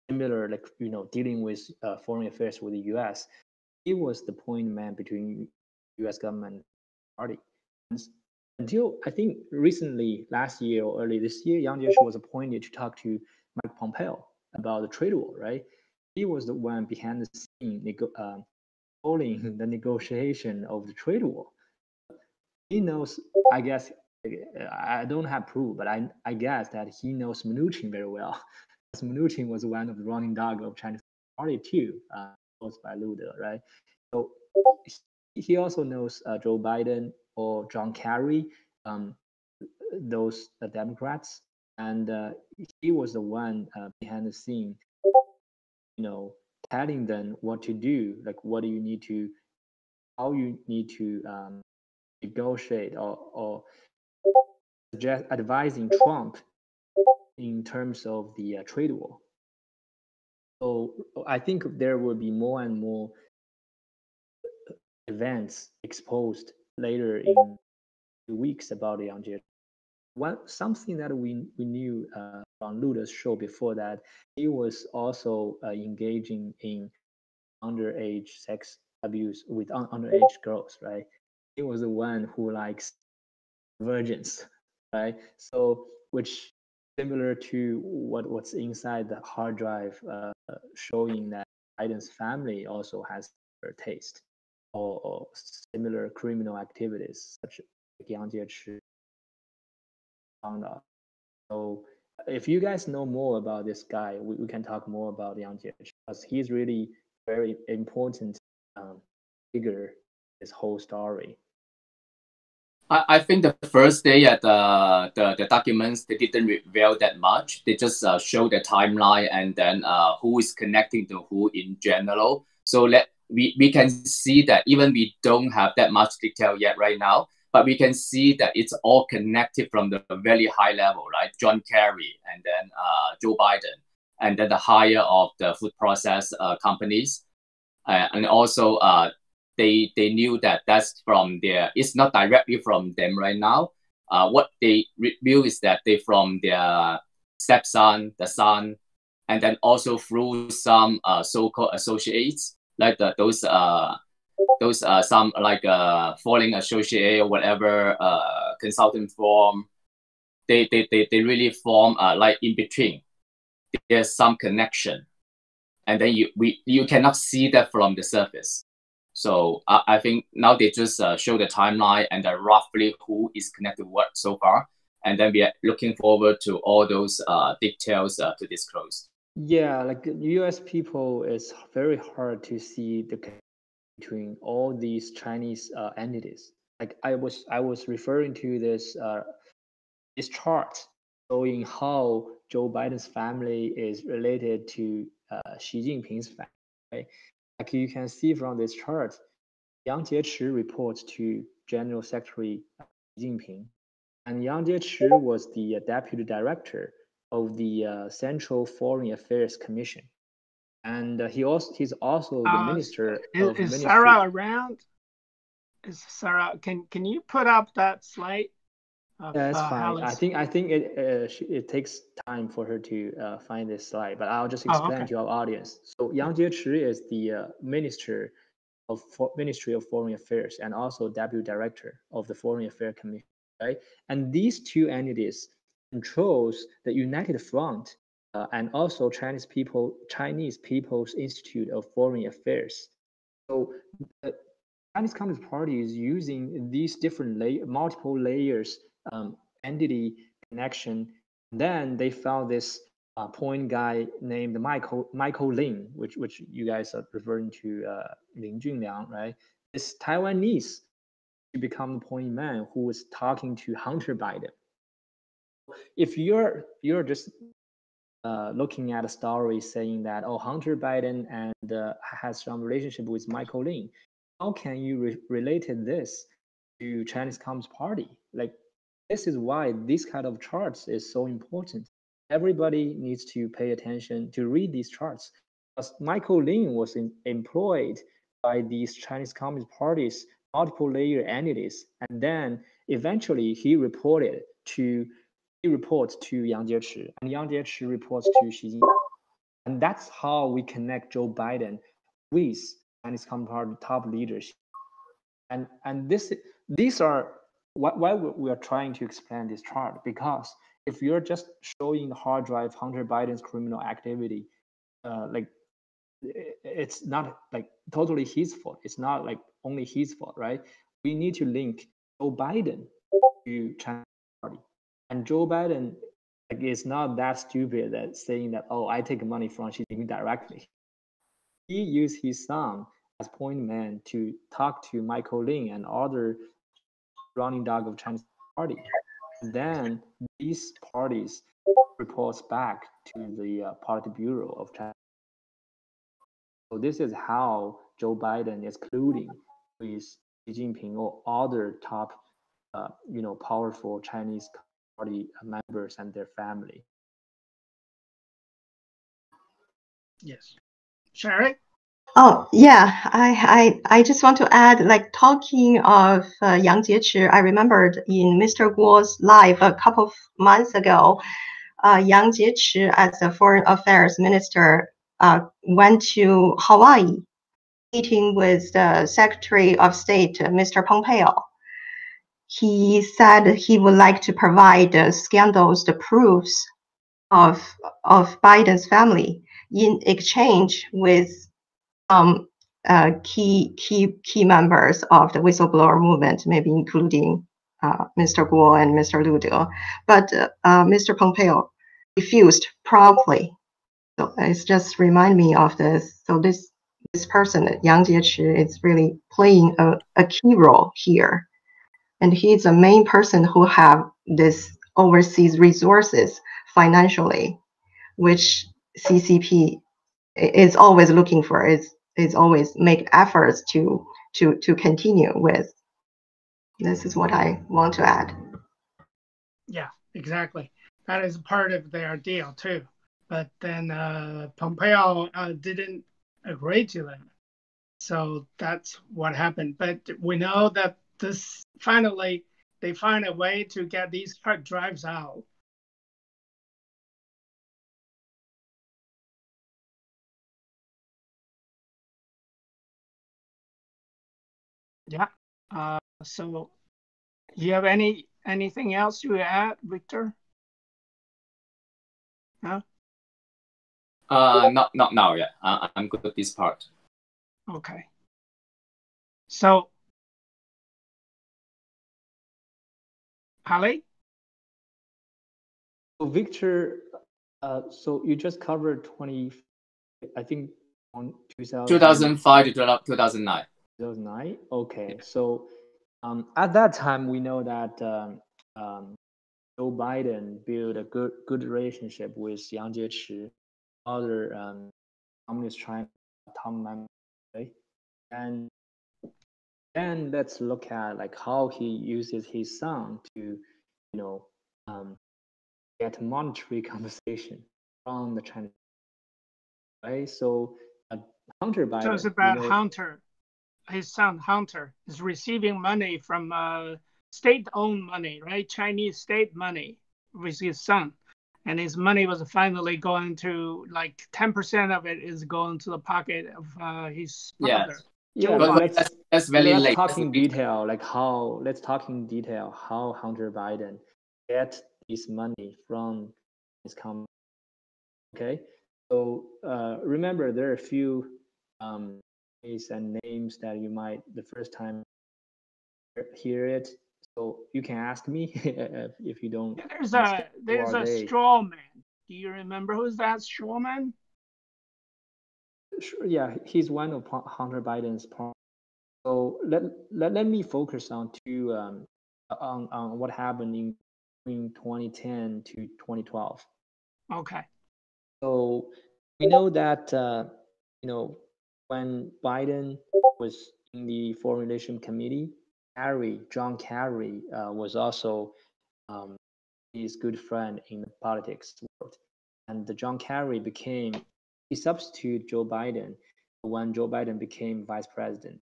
similar, like dealing with foreign affairs with the U.S. He was the point man between U.S. government and party. Until I think recently, last year or early this year, Yang Jiechi was appointed to talk to Mike Pompeo about the trade war, right? He was the one behind the scene holding the negotiation of the trade war. He knows, I guess, I don't have proof, but I guess that he knows Mnuchin very well. Mnuchin was one of the running dog of Chinese Party too, posed by Luda, right? So he also knows Joe Biden or John Kerry, those Democrats, and he was the one behind the scene, telling them what to do, like what do you need to, how you need to negotiate or suggest advising Trump in terms of the trade war. So I think there will be more and more events exposed later in 2 weeks about the Yang Jiechi. Something that we knew from Luda's show before that, he was also engaging in underage sex abuse with underage girls, right? He was the one who likes virgins, right? So which similar to what's inside the hard drive, showing that Biden's family also has their taste or similar criminal activities such as Yang Jiechi found out. So if you guys know more about this guy, we can talk more about Yang Jiechi because he's really very important figure in this whole story. I think the first day at the documents, they didn't reveal that much. They just show the timeline and then who is connecting to who in general. So we can see that even we don't have that much detail yet right now, but we can see that it's all connected from the very high level, right? John Kerry and then Joe Biden, and then the hire of the food process companies. And also they knew that that's from their, it's not directly from them right now. What they reveal is that they from their stepson, the son, and then also through some so-called associates, like those some like foreign associate or whatever consultant firm. They really form like in between. There's some connection, and then you cannot see that from the surface. So I think now they just show the timeline and roughly who is connected what so far, and then we are looking forward to all those details to disclose. Yeah, like U.S. people, it's very hard to see the connection between all these Chinese entities. Like I was referring to this chart showing how Joe Biden's family is related to Xi Jinping's family. Right? Like you can see from this chart, Yang Jiechi reports to General Secretary Xi Jinping, and Yang Jiechi was the deputy director of the Central Foreign Affairs Commission, and he's also the minister of is Ministry. Sarah around? Is Sarah? Can you put up that slide? That's fine. I think it takes time for her to find this slide, but I'll just explain to our audience. So Yang Jiechi is the Ministry of Foreign Affairs and also Deputy Director of the Foreign Affairs Commission, right? And these two entities controls the United Front and also Chinese People's Institute of Foreign Affairs. So the Chinese Communist Party is using these different multiple layers entity connection. Then they found this point guy named Michael Lin, which you guys are referring to Lin Junliang, right? This Taiwanese to become the point man who was talking to Hunter Biden. If you're just looking at a story saying that Hunter Biden and has some relationship with Michael Lin, how can you relate this to Chinese Communist Party? Like, this is why this kind of charts is so important. Everybody needs to pay attention to read these charts. Because Michael Lin was employed by these Chinese Communist Party's multiple layer entities, and then eventually he reports to Yang Jiechi, and Yang Jiechi reports to Xi Jinping. And that's how we connect Joe Biden with Chinese Communist Party top leadership. And these are why we are trying to explain this chart, because if you're just showing the hard drive Hunter Biden's criminal activity, like it's not like totally his fault. It's not like only his fault, right? We need to link Joe Biden to China Party, and Joe Biden like is not that stupid that saying that I take money from Xi Jinping directly. He used his son as point man to talk to Michael Lin and other running dog of Chinese Party. Then these parties reports back to the Politburo of China. So this is how Joe Biden is colluding with Xi Jinping or other top, powerful Chinese Party members and their family. Yes, Sherry. Oh yeah, I just want to add, like, talking of Yang Jiechi, I remembered in Mr. Guo's live a couple of months ago, Yang Jiechi, as a foreign affairs minister, went to Hawaii, meeting with the Secretary of State, Mr. Pompeo. He said he would like to provide the scandals, the proofs of Biden's family in exchange with key members of the whistleblower movement, maybe including Mr. Guo and Mr. Lu De. But Mr. Pompeo refused promptly. So it's just remind me of this. So this person, Yang Jiechi, is really playing a key role here. And he's the main person who have this overseas resources financially, which CCP is always looking for. Is always make efforts to continue with. This is what I want to add. Yeah, exactly. That is part of their deal too. But then Pompeo didn't agree to that. So that's what happened. But we know that this finally they find a way to get these hard drives out. Yeah. So you have anything else you add, Victor? No? Not now yet. I'm good with this part. Okay. So, Ali? So Victor, so you just covered 20, I think on 2005 to 2009. 2009. Okay, so at that time we know that Joe Joe Biden built a good relationship with Yang Jiechi, other communist China top members, right? And then let's look at like how he uses his son to, get monetary compensation from the Chinese, right? So Hunter Biden. So it's about Hunter. His son Hunter is receiving money from state-owned money, right? Chinese state money with his son, and his money was finally going to like 10% of it is going to the pocket of his father. Yeah, but that's very late. Let's talk in detail how Hunter Biden get this money from his company. Okay, so remember there are a few and names that you might the first time hear it. So you can ask me if you don't. There's a straw man. Do you remember who's that straw man? Yeah, he's one of Hunter Biden's. So let me focus on two on what happened in 2010 to 2012. Okay. So we know that when Biden was in the Foreign Relations Committee, John Kerry was also his good friend in the politics world, and John Kerry he substituted Joe Biden when Joe Biden became vice president.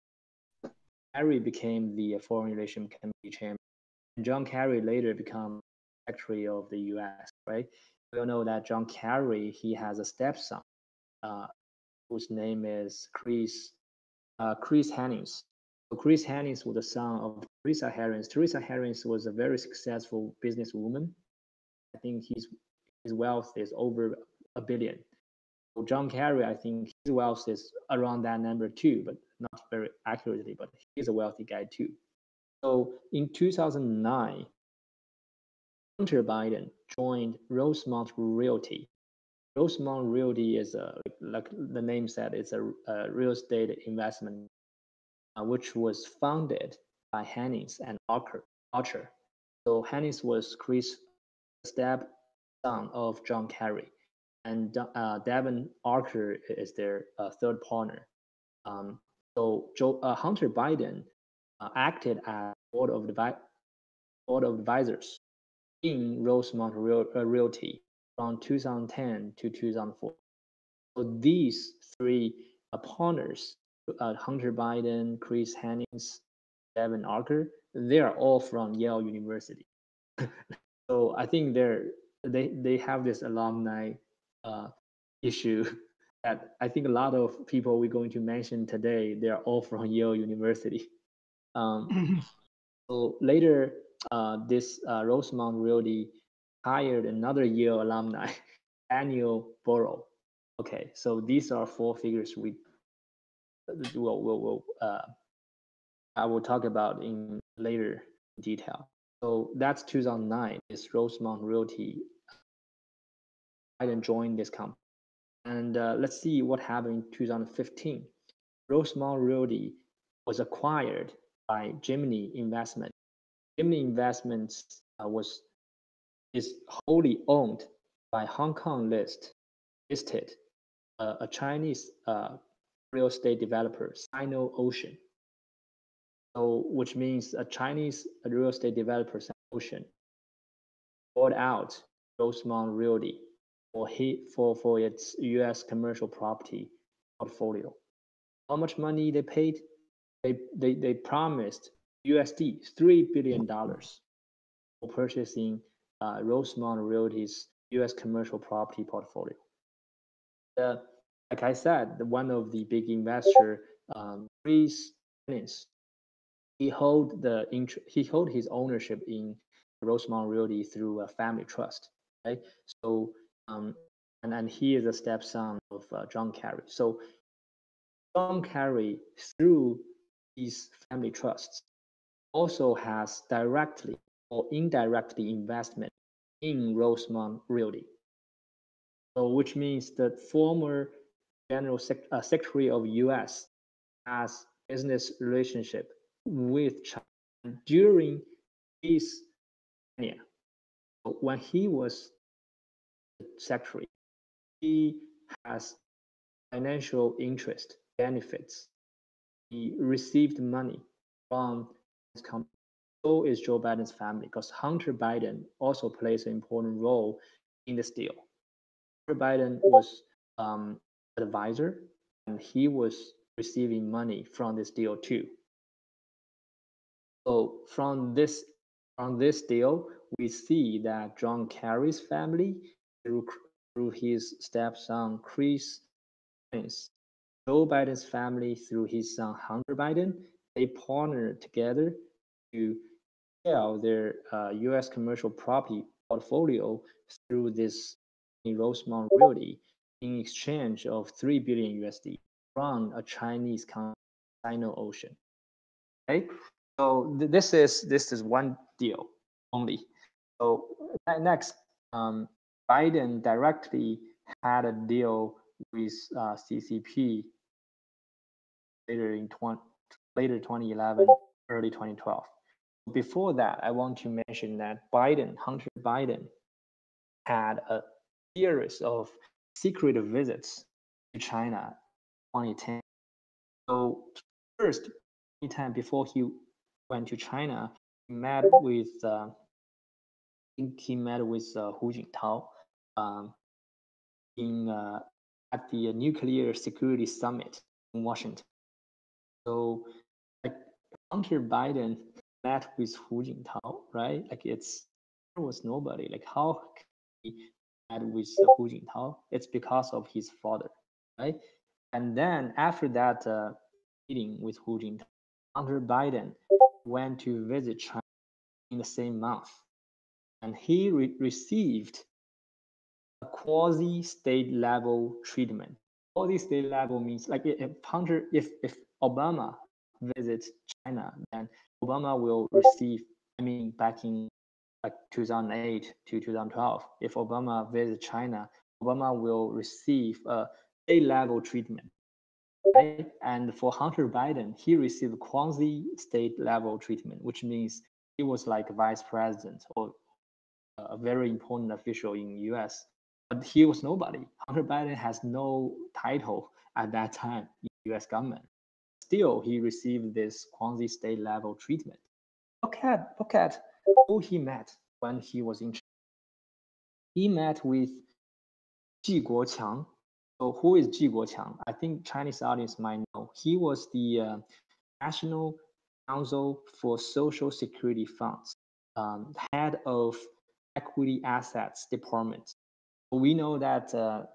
Kerry became the Foreign Relations Committee chairman, and John Kerry later became Secretary of the U.S. Right? We all know that John Kerry he has a stepson, whose name is Chris Hennings. So Chris Hennings was the son of Teresa Harris. Teresa Harris was a very successful businesswoman. I think his wealth is over $1 billion. So John Kerry, I think his wealth is around that number too, but not very accurately, but he's a wealthy guy too. So in 2009, Hunter Biden joined Rosemont Realty. Rosemont Realty is like the name said, it's a real estate investment, which was founded by Hennings and Archer. So Hennings was Chris' stepson of John Kerry, and Devin Archer is their third partner. So Hunter Biden acted as board of advisors in Rosemont Realty from 2010 to 2004. So these three partners, Hunter Biden, Chris Hennings, Devin Archer, they are all from Yale University. So I think they have this alumni issue that I think a lot of people we're going to mention today, they are all from Yale University. So later, this Rosemont Realty hired another Yale alumni, Daniel Burrow. Okay, so these are four figures I will talk about in later detail. So that's 2009. This Rosemont Realty, Biden joined this company, and let's see what happened in 2015. Rosemont Realty was acquired by Gemini Investment. Gemini Investments is wholly owned by Hong Kong listed a Chinese real estate developer, Sino-Ocean. So, which means a Chinese real estate developer, Sino-Ocean, bought out Rosemont Realty for its U.S. commercial property portfolio. How much money they paid? They promised USD $3 billion for purchasing Rosemont Realty's U.S. commercial property portfolio. Like I said, one of the big investor, Chris Hennings, he hold his ownership in Rosemont Realty through a family trust, right? So and he is a stepson of John Kerry. So John Kerry, through these family trusts, also has directly or indirectly investment in Rosemont Realty. So which means that former General Secretary of U.S. has business relationship with China during his tenure. when he was secretary, he has financial interest benefits. He received money from his company. So is Joe Biden's family, because Hunter Biden also plays an important role in this deal. Hunter Biden was advisor, and he was receiving money from this deal too. So from this deal, we see that John Kerry's family, through his stepson Chris Pence, Joe Biden's family through his son Hunter Biden, they partnered together to sell their U.S. commercial property portfolio through this Rosemont Realty in exchange of $3 billion USD from a Chinese company, Sino-Ocean. Okay, so this is one deal only. So next, Biden directly had a deal with CCP later 2011, early 2012. Before that, I want to mention that Hunter Biden, had a series of secret visits to China in 2010. So first, anytime before he went to China, he met with Hu Jintao at the Nuclear Security Summit in Washington. So like Hunter Biden met with Hu Jintao, right? Like there was nobody. Like how he met with Hu Jintao? It's because of his father, right? And then after that meeting with Hu Jintao, Hunter Biden went to visit China in the same month, and he received a quasi-state level treatment. Quasi-state level means like if Obama visits China, then Obama will receive. I mean, back in like 2008 to 2012, if Obama visits China, Obama will receive a state level treatment. Right? And for Hunter Biden, he received quasi-state level treatment, which means he was like vice president or a very important official in the US. But he was nobody. Hunter Biden has no title at that time in the US government. Still, he received this quasi-state level treatment. Look at who he met when he was in China. He met with Ji Guoqiang. So who is Ji Guoqiang? I think Chinese audience might know. He was the National Council for Social Security Funds, head of Equity Assets Department. We know that the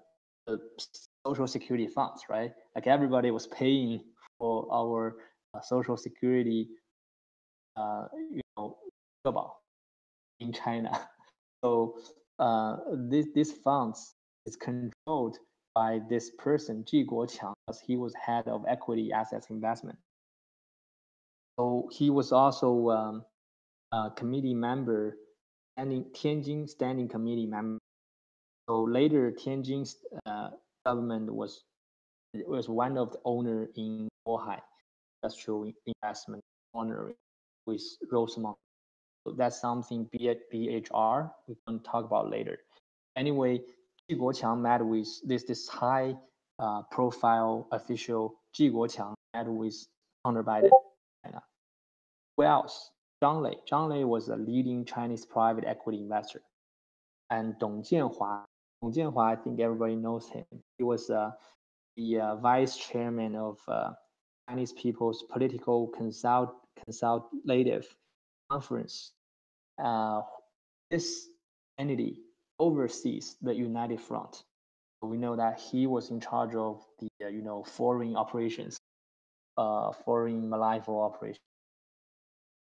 Social Security funds, right? Like everybody was paying for our Social Security, in China. So this funds is controlled by this person, Ji Guoqiang, because he was head of equity assets investment. So he was also a committee member, Tianjin Standing Committee member. So later, Tianjin's government was one of the owner in Bohai industrial investment partnering with Rosemont. So that's something BHR we can talk about later. Anyway, Ji Guoqiang met with this high profile official. Ji Guoqiang met with Hunter Biden. Who else? Zhang Lei. Zhang Lei was a leading Chinese private equity investor. And Dong Jianhua. Dong Jianhua, I think everybody knows him. He was the vice chairman of Chinese People's Political Consultative Conference. This entity oversees the United Front. We know that he was in charge of the foreign operations, foreign malleable operations.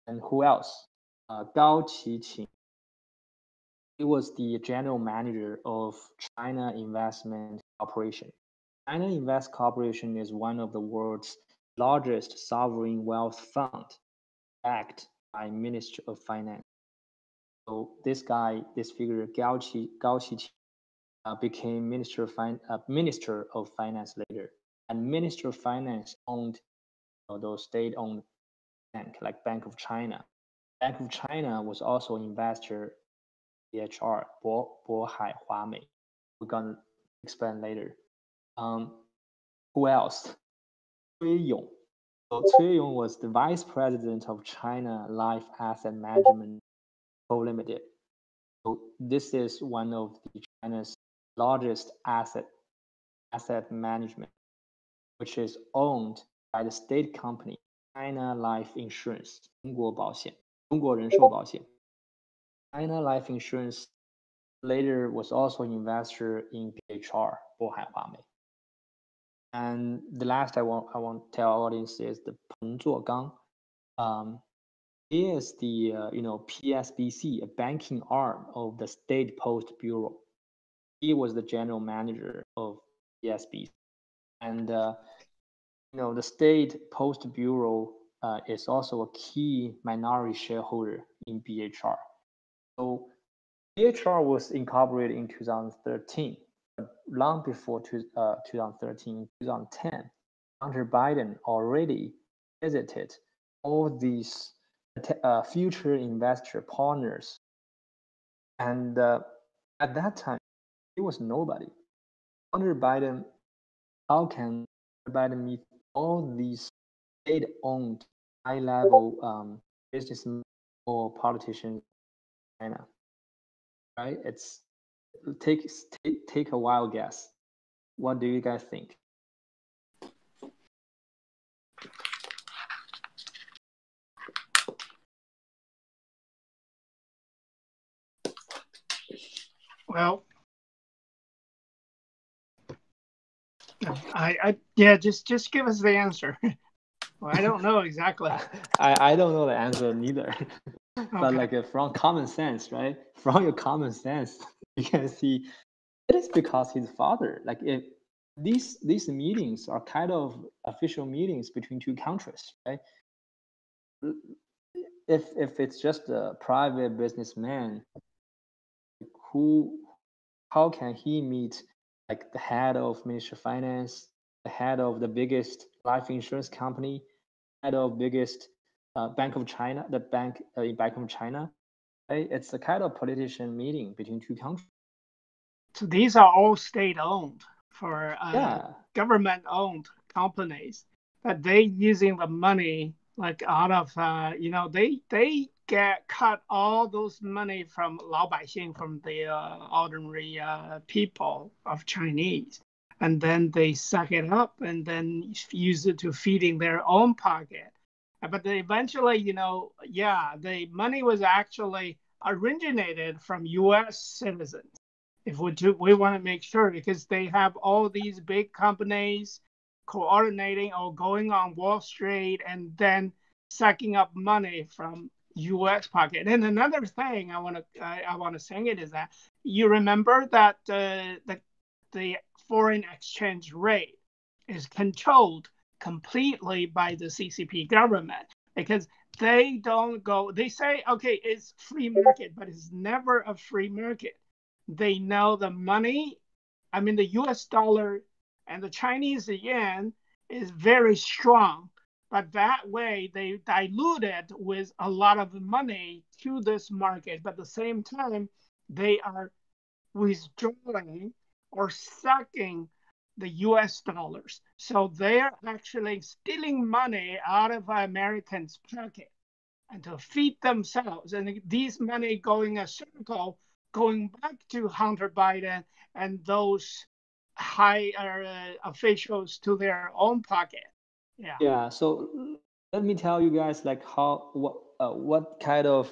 And who else? Gao Qiqing. He was the general manager of China Investment Corporation. China Invest Corporation is one of the world's largest sovereign wealth fund, backed by Ministry of Finance. So this figure, Gao Qiqing, became Minister of Finance later. And Minister of Finance owned those state-owned bank, like Bank of China. Bank of China was also an investor BHR, Bohai Huamei. We're gonna explain later. Who else? Cui Yong. So Cui Yong was the vice president of China Life Asset Management Co. Limited. So this is one of China's largest asset management, which is owned by the state company China Life Insurance, 中国保险, 中国人寿保险. China Life Insurance later was also an investor in BHR, Bohai Huamei. And the last I want to tell our audience is the Peng Zuogang. He is the PSBC, a banking arm of the State Post Bureau. He was the general manager of PSBC, and the State Post Bureau is also a key minority shareholder in BHR. So BHR was incorporated in 2013. Long before 2013, 2010, Hunter Biden already visited all these future investor partners. And at that time, he was nobody. Hunter Biden, how can Biden meet all these state-owned high-level businessmen or politicians in China? Right? It's take a wild guess. What do you guys think? Well, just give us the answer. Well, I don't know exactly. I don't know the answer neither. But Okay. from common sense, right? From your common sense, you can see it is because his father. Like if these meetings are kind of official meetings between two countries, right? If it's just a private businessman, how can he meet like the head of Ministry of Finance, the head of the biggest life insurance company, head of biggest Bank of China, the bank in Bank of China? Right? It's a kind of politician meeting between two countries. So these are all state-owned for government-owned companies, but they using the money like out of they get cut all those money from 老百姓, from the ordinary people of Chinese, and then they suck it up and then use it to feeding their own pocket. But eventually, the money was actually originated from U.S. citizens. If we want to make sure, because they have all these big companies coordinating or going on Wall Street and then sucking up money from U.S. pocket. And another thing I want to say it is that you remember that the foreign exchange rate is controlled completely by the CCP government, because they say, okay, it's free market, but it's never a free market. They know the money, the US dollar and the Chinese yuan is very strong, but that way they dilute it with a lot of money to this market. But at the same time, they are withdrawing or sucking the US dollars. So they're actually stealing money out of Americans' pocket and to feed themselves. And these money going a circle, going back to Hunter Biden and those higher officials to their own pocket. Yeah. So let me tell you guys like what kind of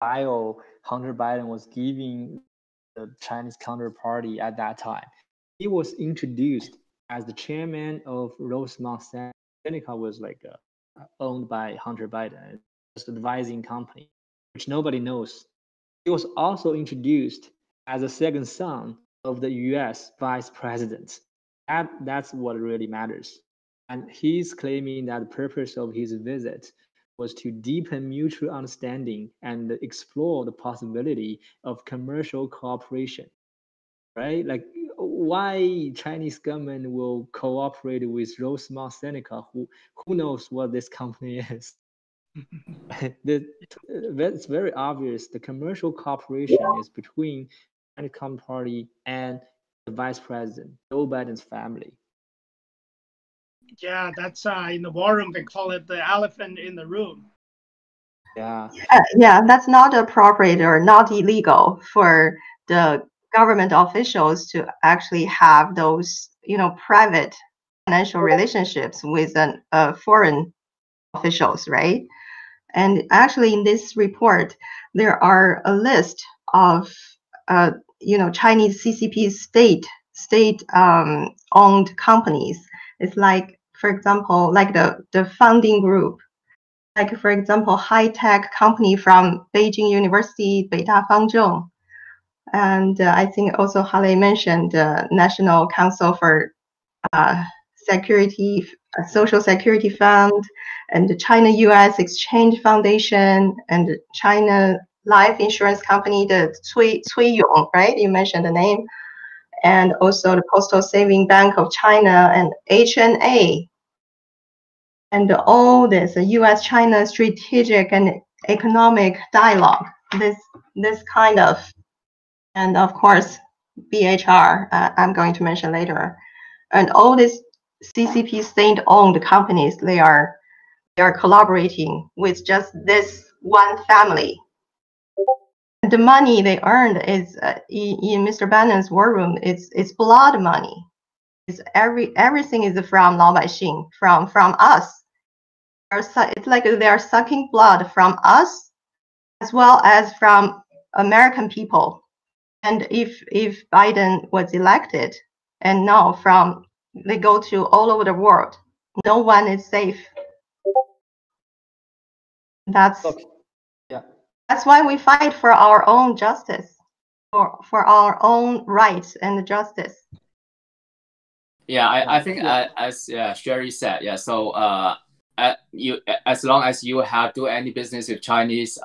bio Hunter Biden was giving the Chinese counterparty at that time. He was introduced as the chairman of Rosemont Seneca. Seneca was like owned by Hunter Biden, just advising company, which nobody knows. He was also introduced as a second son of the U.S. vice president. That's what really matters. And he's claiming that the purpose of his visit was to deepen mutual understanding and explore the possibility of commercial cooperation. Right? Like why Chinese government will cooperate with Rosemont Seneca, who knows what this company is. It's very obvious. The commercial cooperation is between the Communist Party and the vice president, Joe Biden's family. Yeah, that's in the war room they call it the elephant in the room. Yeah. Yeah, that's not appropriate or not illegal for the government officials to actually have those, private financial relationships with foreign officials, right? And actually, in this report, there are a list of, Chinese CCP state owned companies. It's like, for example, like the funding group, like for example, high-tech company from Beijing University, Beida Fangzhong. And I think also Hale mentioned the National Council for Security, Social Security Fund, and the China-U.S. Exchange Foundation, and the China Life Insurance Company, the Cui Yong, right? You mentioned the name. And also the Postal Saving Bank of China and HNA. And all this U.S.-China strategic and economic dialogue, this kind of, and of course, BHR, I'm going to mention later. And all these CCP state-owned companies, they are collaborating with just this one family. The money they earned is in Mr. Bannon's war room. It's blood money. It's everything is from 老百姓, from us. It's like they're sucking blood from us as well as from American people. And if Biden was elected, and now they go to all over the world, no one is safe. That's why we fight for our own justice, for our own rights and justice. Yeah, I think as Sherry said, so as long as you have do any business with Chinese,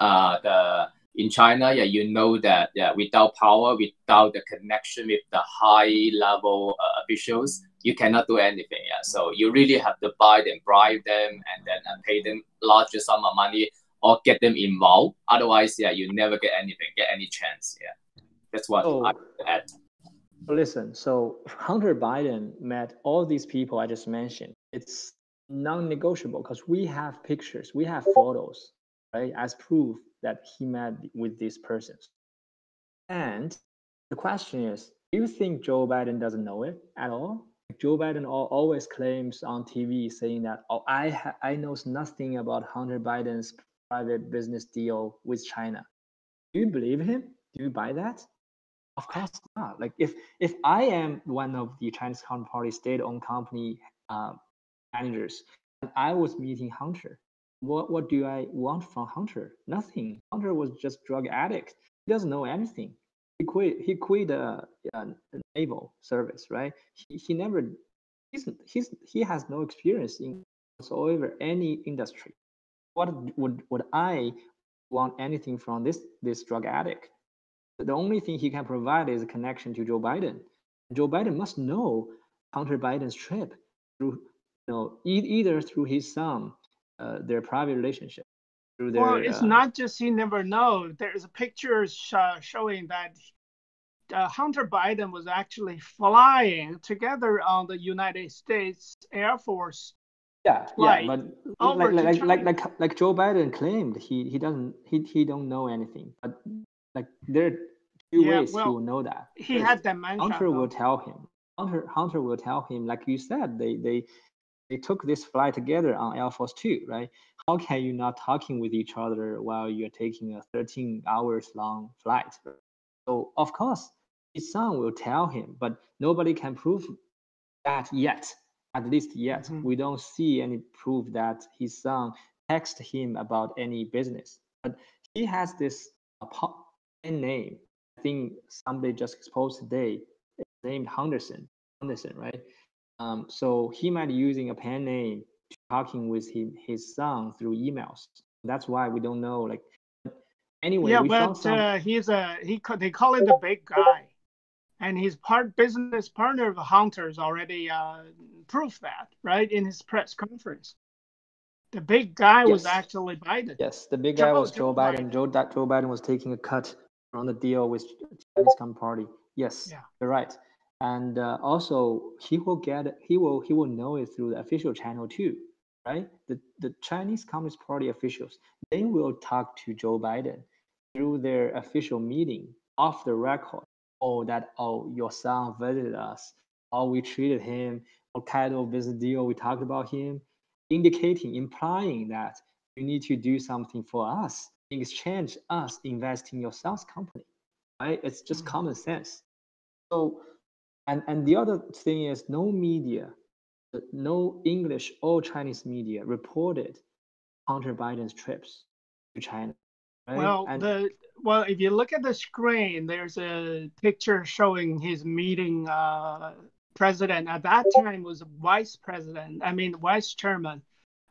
in China, you know that without power, without the connection with the high level officials, you cannot do anything. So you really have to buy them, bribe them, and then pay them large sum of money or get them involved. Otherwise, you never get anything, get any chance. That's what I add. Listen, so Hunter Biden met all these people I just mentioned. It's non-negotiable because we have pictures, we have photos, right, as proof that he met with these persons. And the question is, do you think Joe Biden doesn't know it at all? Joe Biden always claims on TV saying that, I know nothing about Hunter Biden's private business deal with China. Do you believe him? Do you buy that? Of course not. Like if I am one of the Chinese Communist Party state-owned company managers, and I was meeting Hunter, what do I want from Hunter? Nothing. Hunter was just drug addict. He doesn't know anything. He quit naval service, right? He has no experience in whatsoever any industry. What would I want anything from this drug addict? The only thing he can provide is a connection to Joe Biden. Joe Biden must know Hunter Biden's trip through, either through his son, their private relationship. Well, it's not just he never know. There's a picture showing that Hunter Biden was actually flying together on the United States Air Force. But like Joe Biden claimed, he don't know anything. But like there are two ways he will know that. He had dementia. Hunter will tell him. Hunter will tell him, like you said, they took this flight together on Air Force 2, right? How can you not talking with each other while you're taking a 13 hours long flight? So of course his son will tell him, but nobody can prove that yet. At least yet, we don't see any proof that his son texted him about any business. But he has this name. I think somebody just exposed today. It's named Henderson, right? So he might be using a pen name to talking with his son through emails. That's why we don't know. Like, anyway, they call it the big guy, and his business partner of Hunter's already proved that, right, in his press conference. The big guy was Yes. actually Biden. Yes, the big guy was Joe Biden. Joe Biden was taking a cut from the deal with Chinese Communist Party. Yes, Yeah. you're right. And also, he will know it through the official channel too, right? The Chinese Communist Party officials, they will talk to Joe Biden through their official meeting off the record. Oh, your son visited us. How we treated him. What kind of business deal we talked about him, implying that you need to do something for us in exchange us invest in your son's company, right? It's just common sense. So, and the other thing is no media, no English or Chinese media reported Hunter Biden's trips to China, right? Well, if you look at the screen, there's a picture showing his meeting. President at that time was vice chairman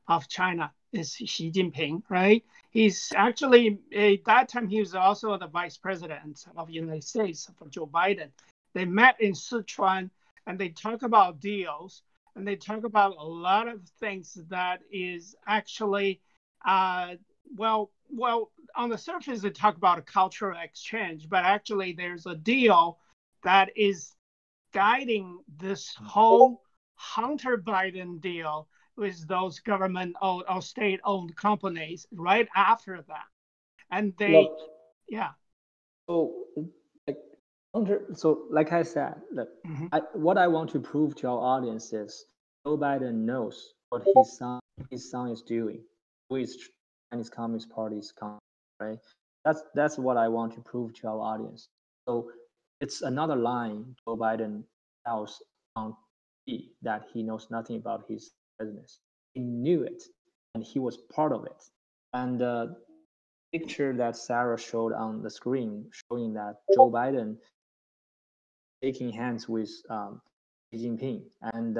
of China is Xi Jinping, right? He's actually at that time he was also the vice president of the United States for Joe Biden. They met in Sichuan and they talk about deals and they talk about a lot of things that is actually well, on the surface, they talk about a cultural exchange, but actually there's a deal that is guiding this whole Hunter Biden deal with those government-owned or state-owned companies right after that. And yeah. So, like I said, what I want to prove to our audience is Joe Biden knows what his son is doing with Chinese Communist Party's company, right? That's what I want to prove to our audience. So it's another line Joe Biden tells on TV that he knows nothing about his business. He knew it, and he was part of it. And the picture that Sarah showed on the screen showing that Joe Biden shaking hands with Xi Jinping. And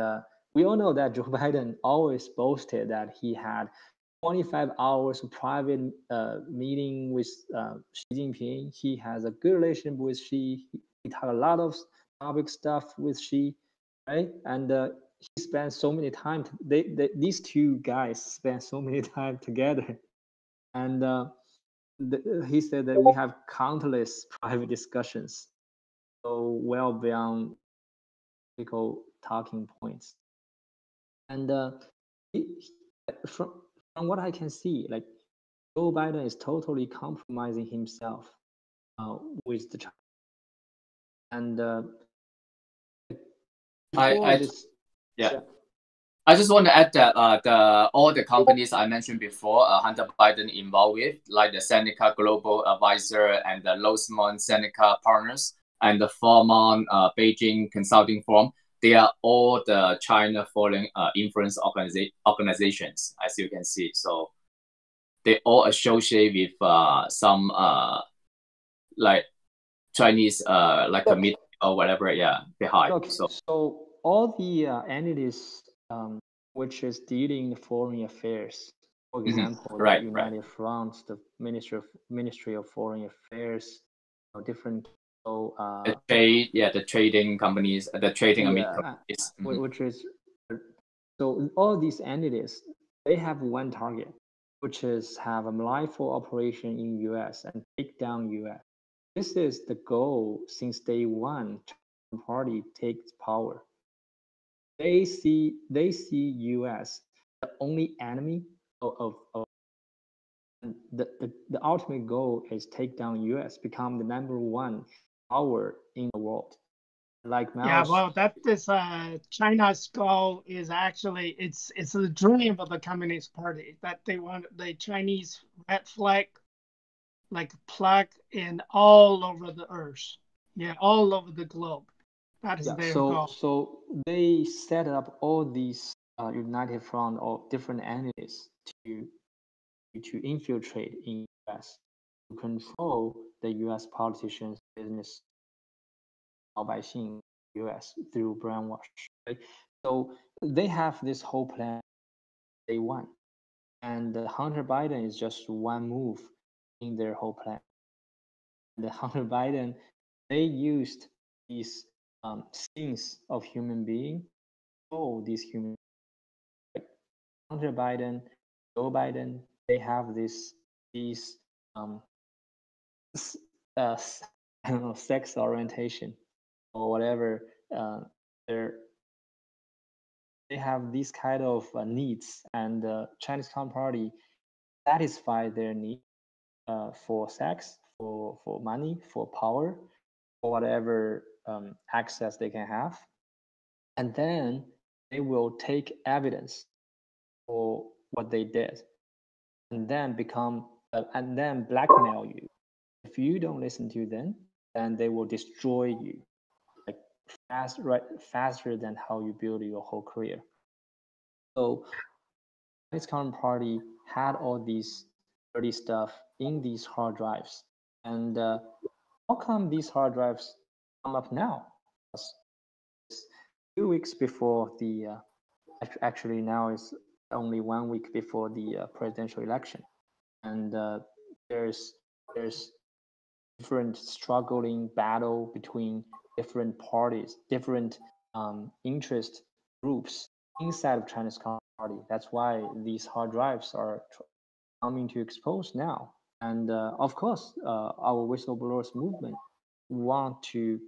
we all know that Joe Biden always boasted that he had 25 hours of private meeting with Xi Jinping. He has a good relationship with Xi. He talked a lot of topic stuff with Xi, right? And he spent so many time. These two guys spent so many time together, and he said that we have countless private discussions, so well beyond typical talking points. And from what I can see, like Joe Biden is totally compromising himself with the China. And I just want to add that all the companies I mentioned before, Hunter Biden involved with, like the Seneca Global Advisor and the Losmont Seneca Partners and the Formon Beijing Consulting Firm, they are all the China Foreign Influence organizations, as you can see. So they all associate with some like Chinese like committee or whatever, behind. Okay. So all the entities which is dealing foreign affairs, for example, the United Front, the Ministry of Foreign Affairs, different the trading companies, the trading companies, which is so all these entities, they have one target, which is have a lawful operation in US and take down US. This is the goal since day one. China Party takes power. They see US the only enemy of the ultimate goal is take down US, become the #1 power in the world. Like Miles. Yeah, well, that is China's goal is actually it's a dream of the Communist Party that they want the Chinese red flag like plug in all over the earth. Yeah, all over the globe. That is their goal. So they set up all these United Front of different entities to infiltrate in US, to control the US politicians, business, 老百姓 US through brainwash. Right? So they have this whole plan day one. And Hunter Biden is just one move in their whole plan. The Hunter Biden, they used these scenes of human being, these human. Hunter Biden Joe Biden, they have these I don't know, sex orientation or whatever. They're they have these kind of needs, and Chinese Communist Party satisfy their need for sex, for money, for power, for whatever access they can have, and then they will take evidence for what they did, and then and then blackmail you. If you don't listen to them, then they will destroy you, like faster than how you build your whole career. So Chinese Communist Party had all these dirty stuff in these hard drives, and how come these hard drives come up now? Because 2 weeks before the actually now is only 1 week before the presidential election, and there's different struggling battle between different parties, different interest groups inside of Chinese Communist Party. That's why these hard drives are coming to expose now. And of course, our whistleblowers movement want to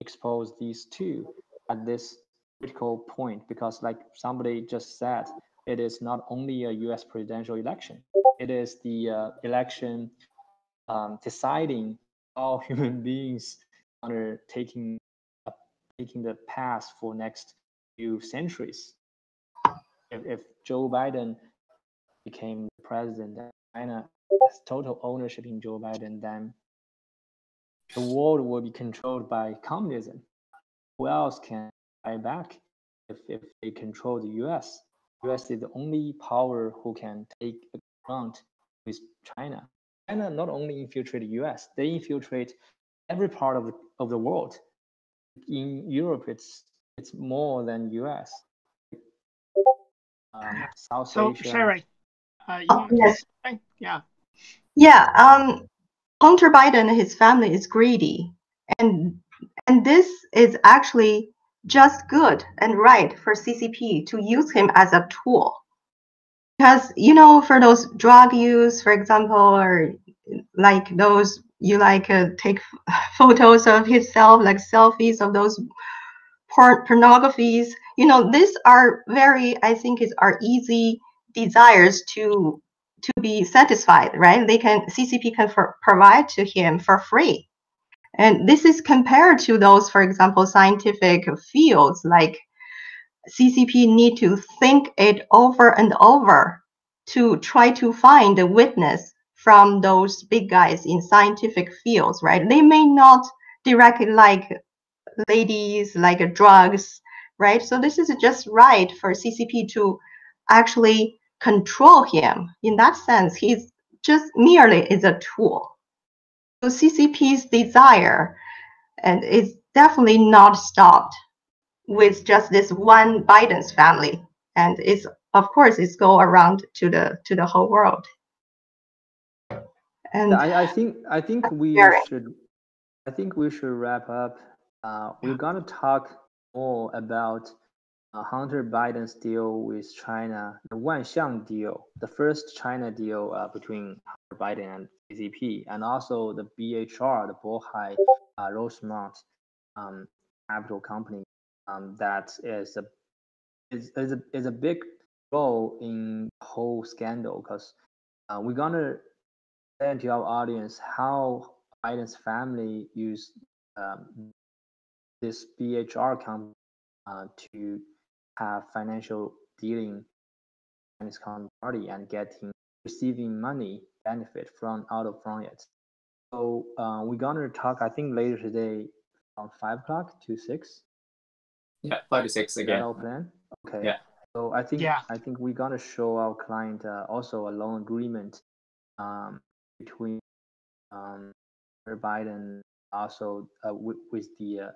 expose these two at this critical point, because like somebody just said, it is not only a US presidential election, it is the election deciding how human beings are taking the path for next few centuries. If Joe Biden became president and China has total ownership in Joe Biden, then the world will be controlled by communism. Who else can fight back if they control the US? US is the only power who can take a ground with China. China not only infiltrate the US, they infiltrate every part of the world. In Europe, it's more than US. South So Asia. Sherry, you want to Yes. say? Yeah. Yeah. Hunter Biden and his family is greedy, and this is actually just good and right for CCP to use him as a tool. Because for those drug use, for example, or like those you take photos of himself, like selfies of those pornographies. These are I think are easy desires to be satisfied, right? CCP can provide to him for free. And this is compared to those, for example, scientific fields, like CCP need to think it over and over to try to find a witness from those big guys in scientific fields, right? They may not directly like ladies, like drugs, right? So this is just right for CCP to actually control him. In that sense, he's just merely is a tool. So CCP's desire and is definitely not stopped with just this one Biden's family, and it's of course it's go around to the whole world. And I think we should wrap up. We're gonna talk more about Hunter Biden's deal with China, the Wanxiang deal, the first China deal between Hunter Biden and CCP, and also the BHR, the Bohai Rosemont capital company, that is a big role in the whole scandal, because we're gonna explain to our audience how Biden's family used this BHR company to have financial dealing Chinese Communist Party and receiving money benefit from it. So we're gonna talk, I think, later today from 5 o'clock to 6. Yeah, 5 to 6 again. Is that our plan? Okay. Yeah. So I think we're gonna show our client also a loan agreement between Biden, also with the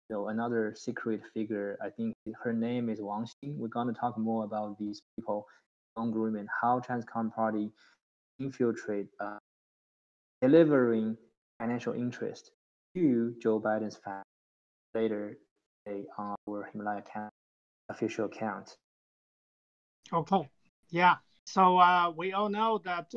another secret figure. I think her name is Wang Xing. We're gonna talk more about these people, loan agreement, how Chinese Communist Party infiltrate, delivering financial interest to Joe Biden's family later today on our Himalaya official account. Okay. Yeah. So we all know that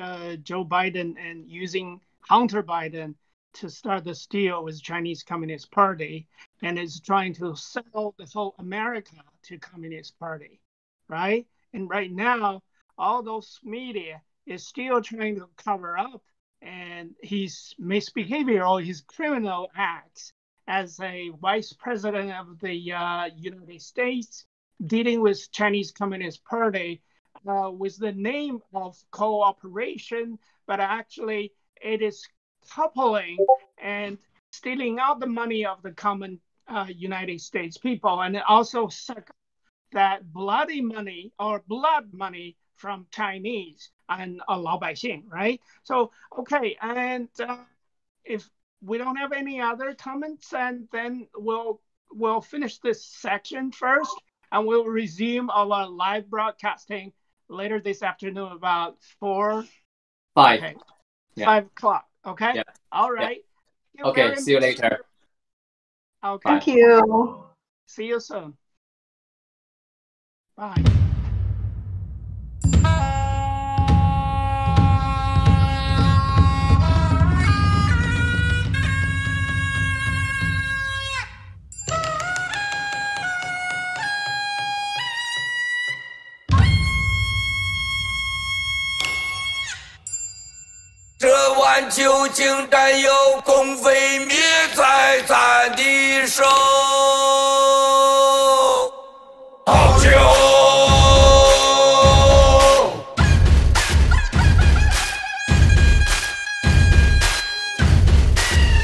Joe Biden and using Hunter Biden to start this deal with Chinese Communist Party and is trying to sell the whole America to Communist Party, right? And right now, all those media is still trying to cover up and his misbehavior or his criminal acts as a vice president of the United States dealing with Chinese Communist Party with the name of cooperation, but actually it is coupling and stealing out the money of the common United States people, and it also suck that bloody money or blood money from Chinese and 老百姓, right? So, okay, and if we don't have any other comments, and then we'll finish this section first, and we'll resume our live broadcasting later this afternoon about 5 o'clock. Okay. Yeah. All right. Yeah. Okay. See you later. Okay. Thank you. See you soon. Bye.这碗究竟占有共匪灭财产的手，好酒。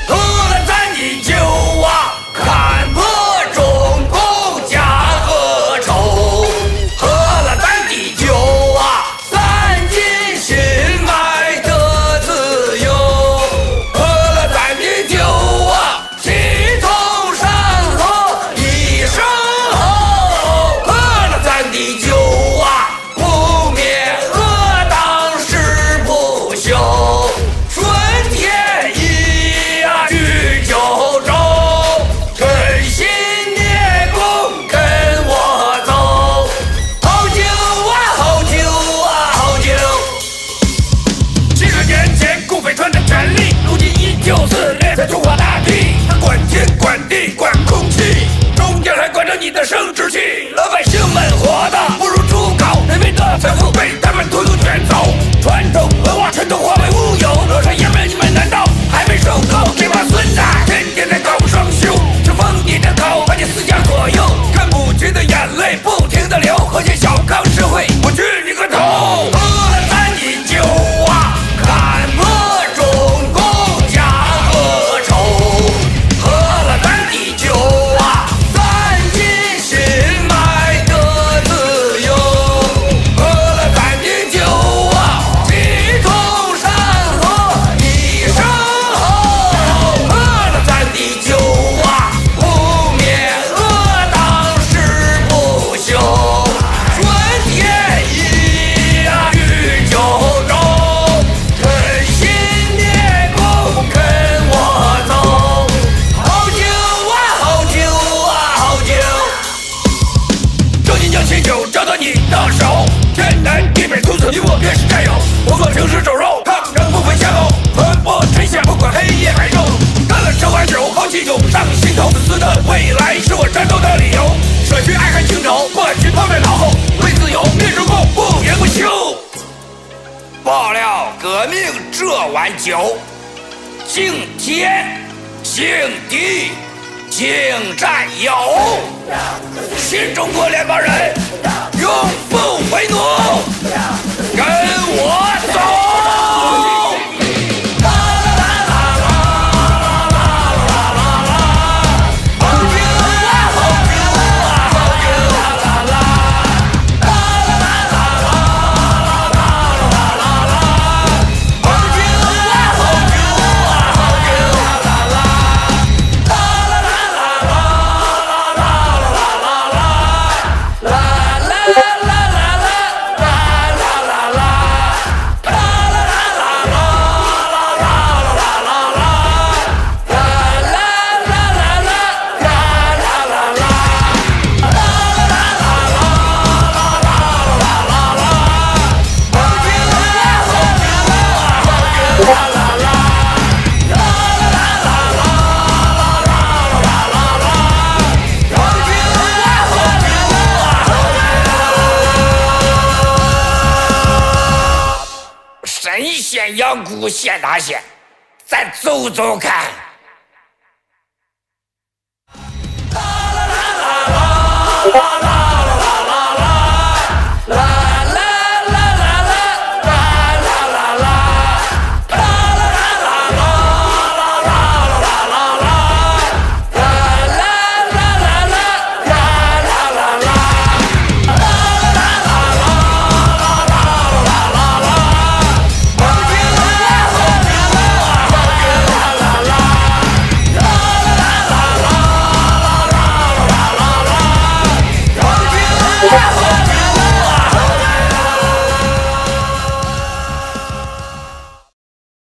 喝了咱的酒啊，看破中共假恶丑；喝了咱的酒啊，散尽心爱的自由；喝了咱的酒啊，心头山河一声吼；喝了咱的酒啊，不灭恶党誓不休。顺天意呀，举九州，根心灭共跟我走。好酒啊，好酒啊，好酒！几十年前共匪团的权力，如今依旧肆虐在中华大地。它管天管地管空气，中间还管着你的生殖器。老百姓们活的不如猪狗，人民的财富被他们统统卷走，传统文化全都化为乌有。老少爷们，你们难道还没受够？这帮孙子天天在搞双休，就封你的口，把你思想左右，看不尽的眼泪不停的流，和谐小康社会，我去你个头！喝了咱的酒啊，看破中共假恶丑；喝了咱的酒啊，散尽心爱的自由；喝了咱的酒啊，气冲山河一声吼；喝了咱的酒啊，不灭恶党誓不休。顺天意呀，举九州，根心灭共跟我走。好酒啊，好酒啊，好酒！正经将清酒交到你的手，天南地北从此你我便是战友。我做平时走肉，抗争不分先后，魂魄沉下不管黑夜白昼。干了这碗酒，豪气涌上心头，子嗣的未来是我战斗的理由。舍去爱恨情仇，不去抛开脑后，为自由灭中共，不言不休。报了革命这碗酒，敬天敬地敬战友，新中国联邦人永不为奴，跟我走。啦啦啦啦啦啦啦啦县、阳谷县、哪县，咱走走看。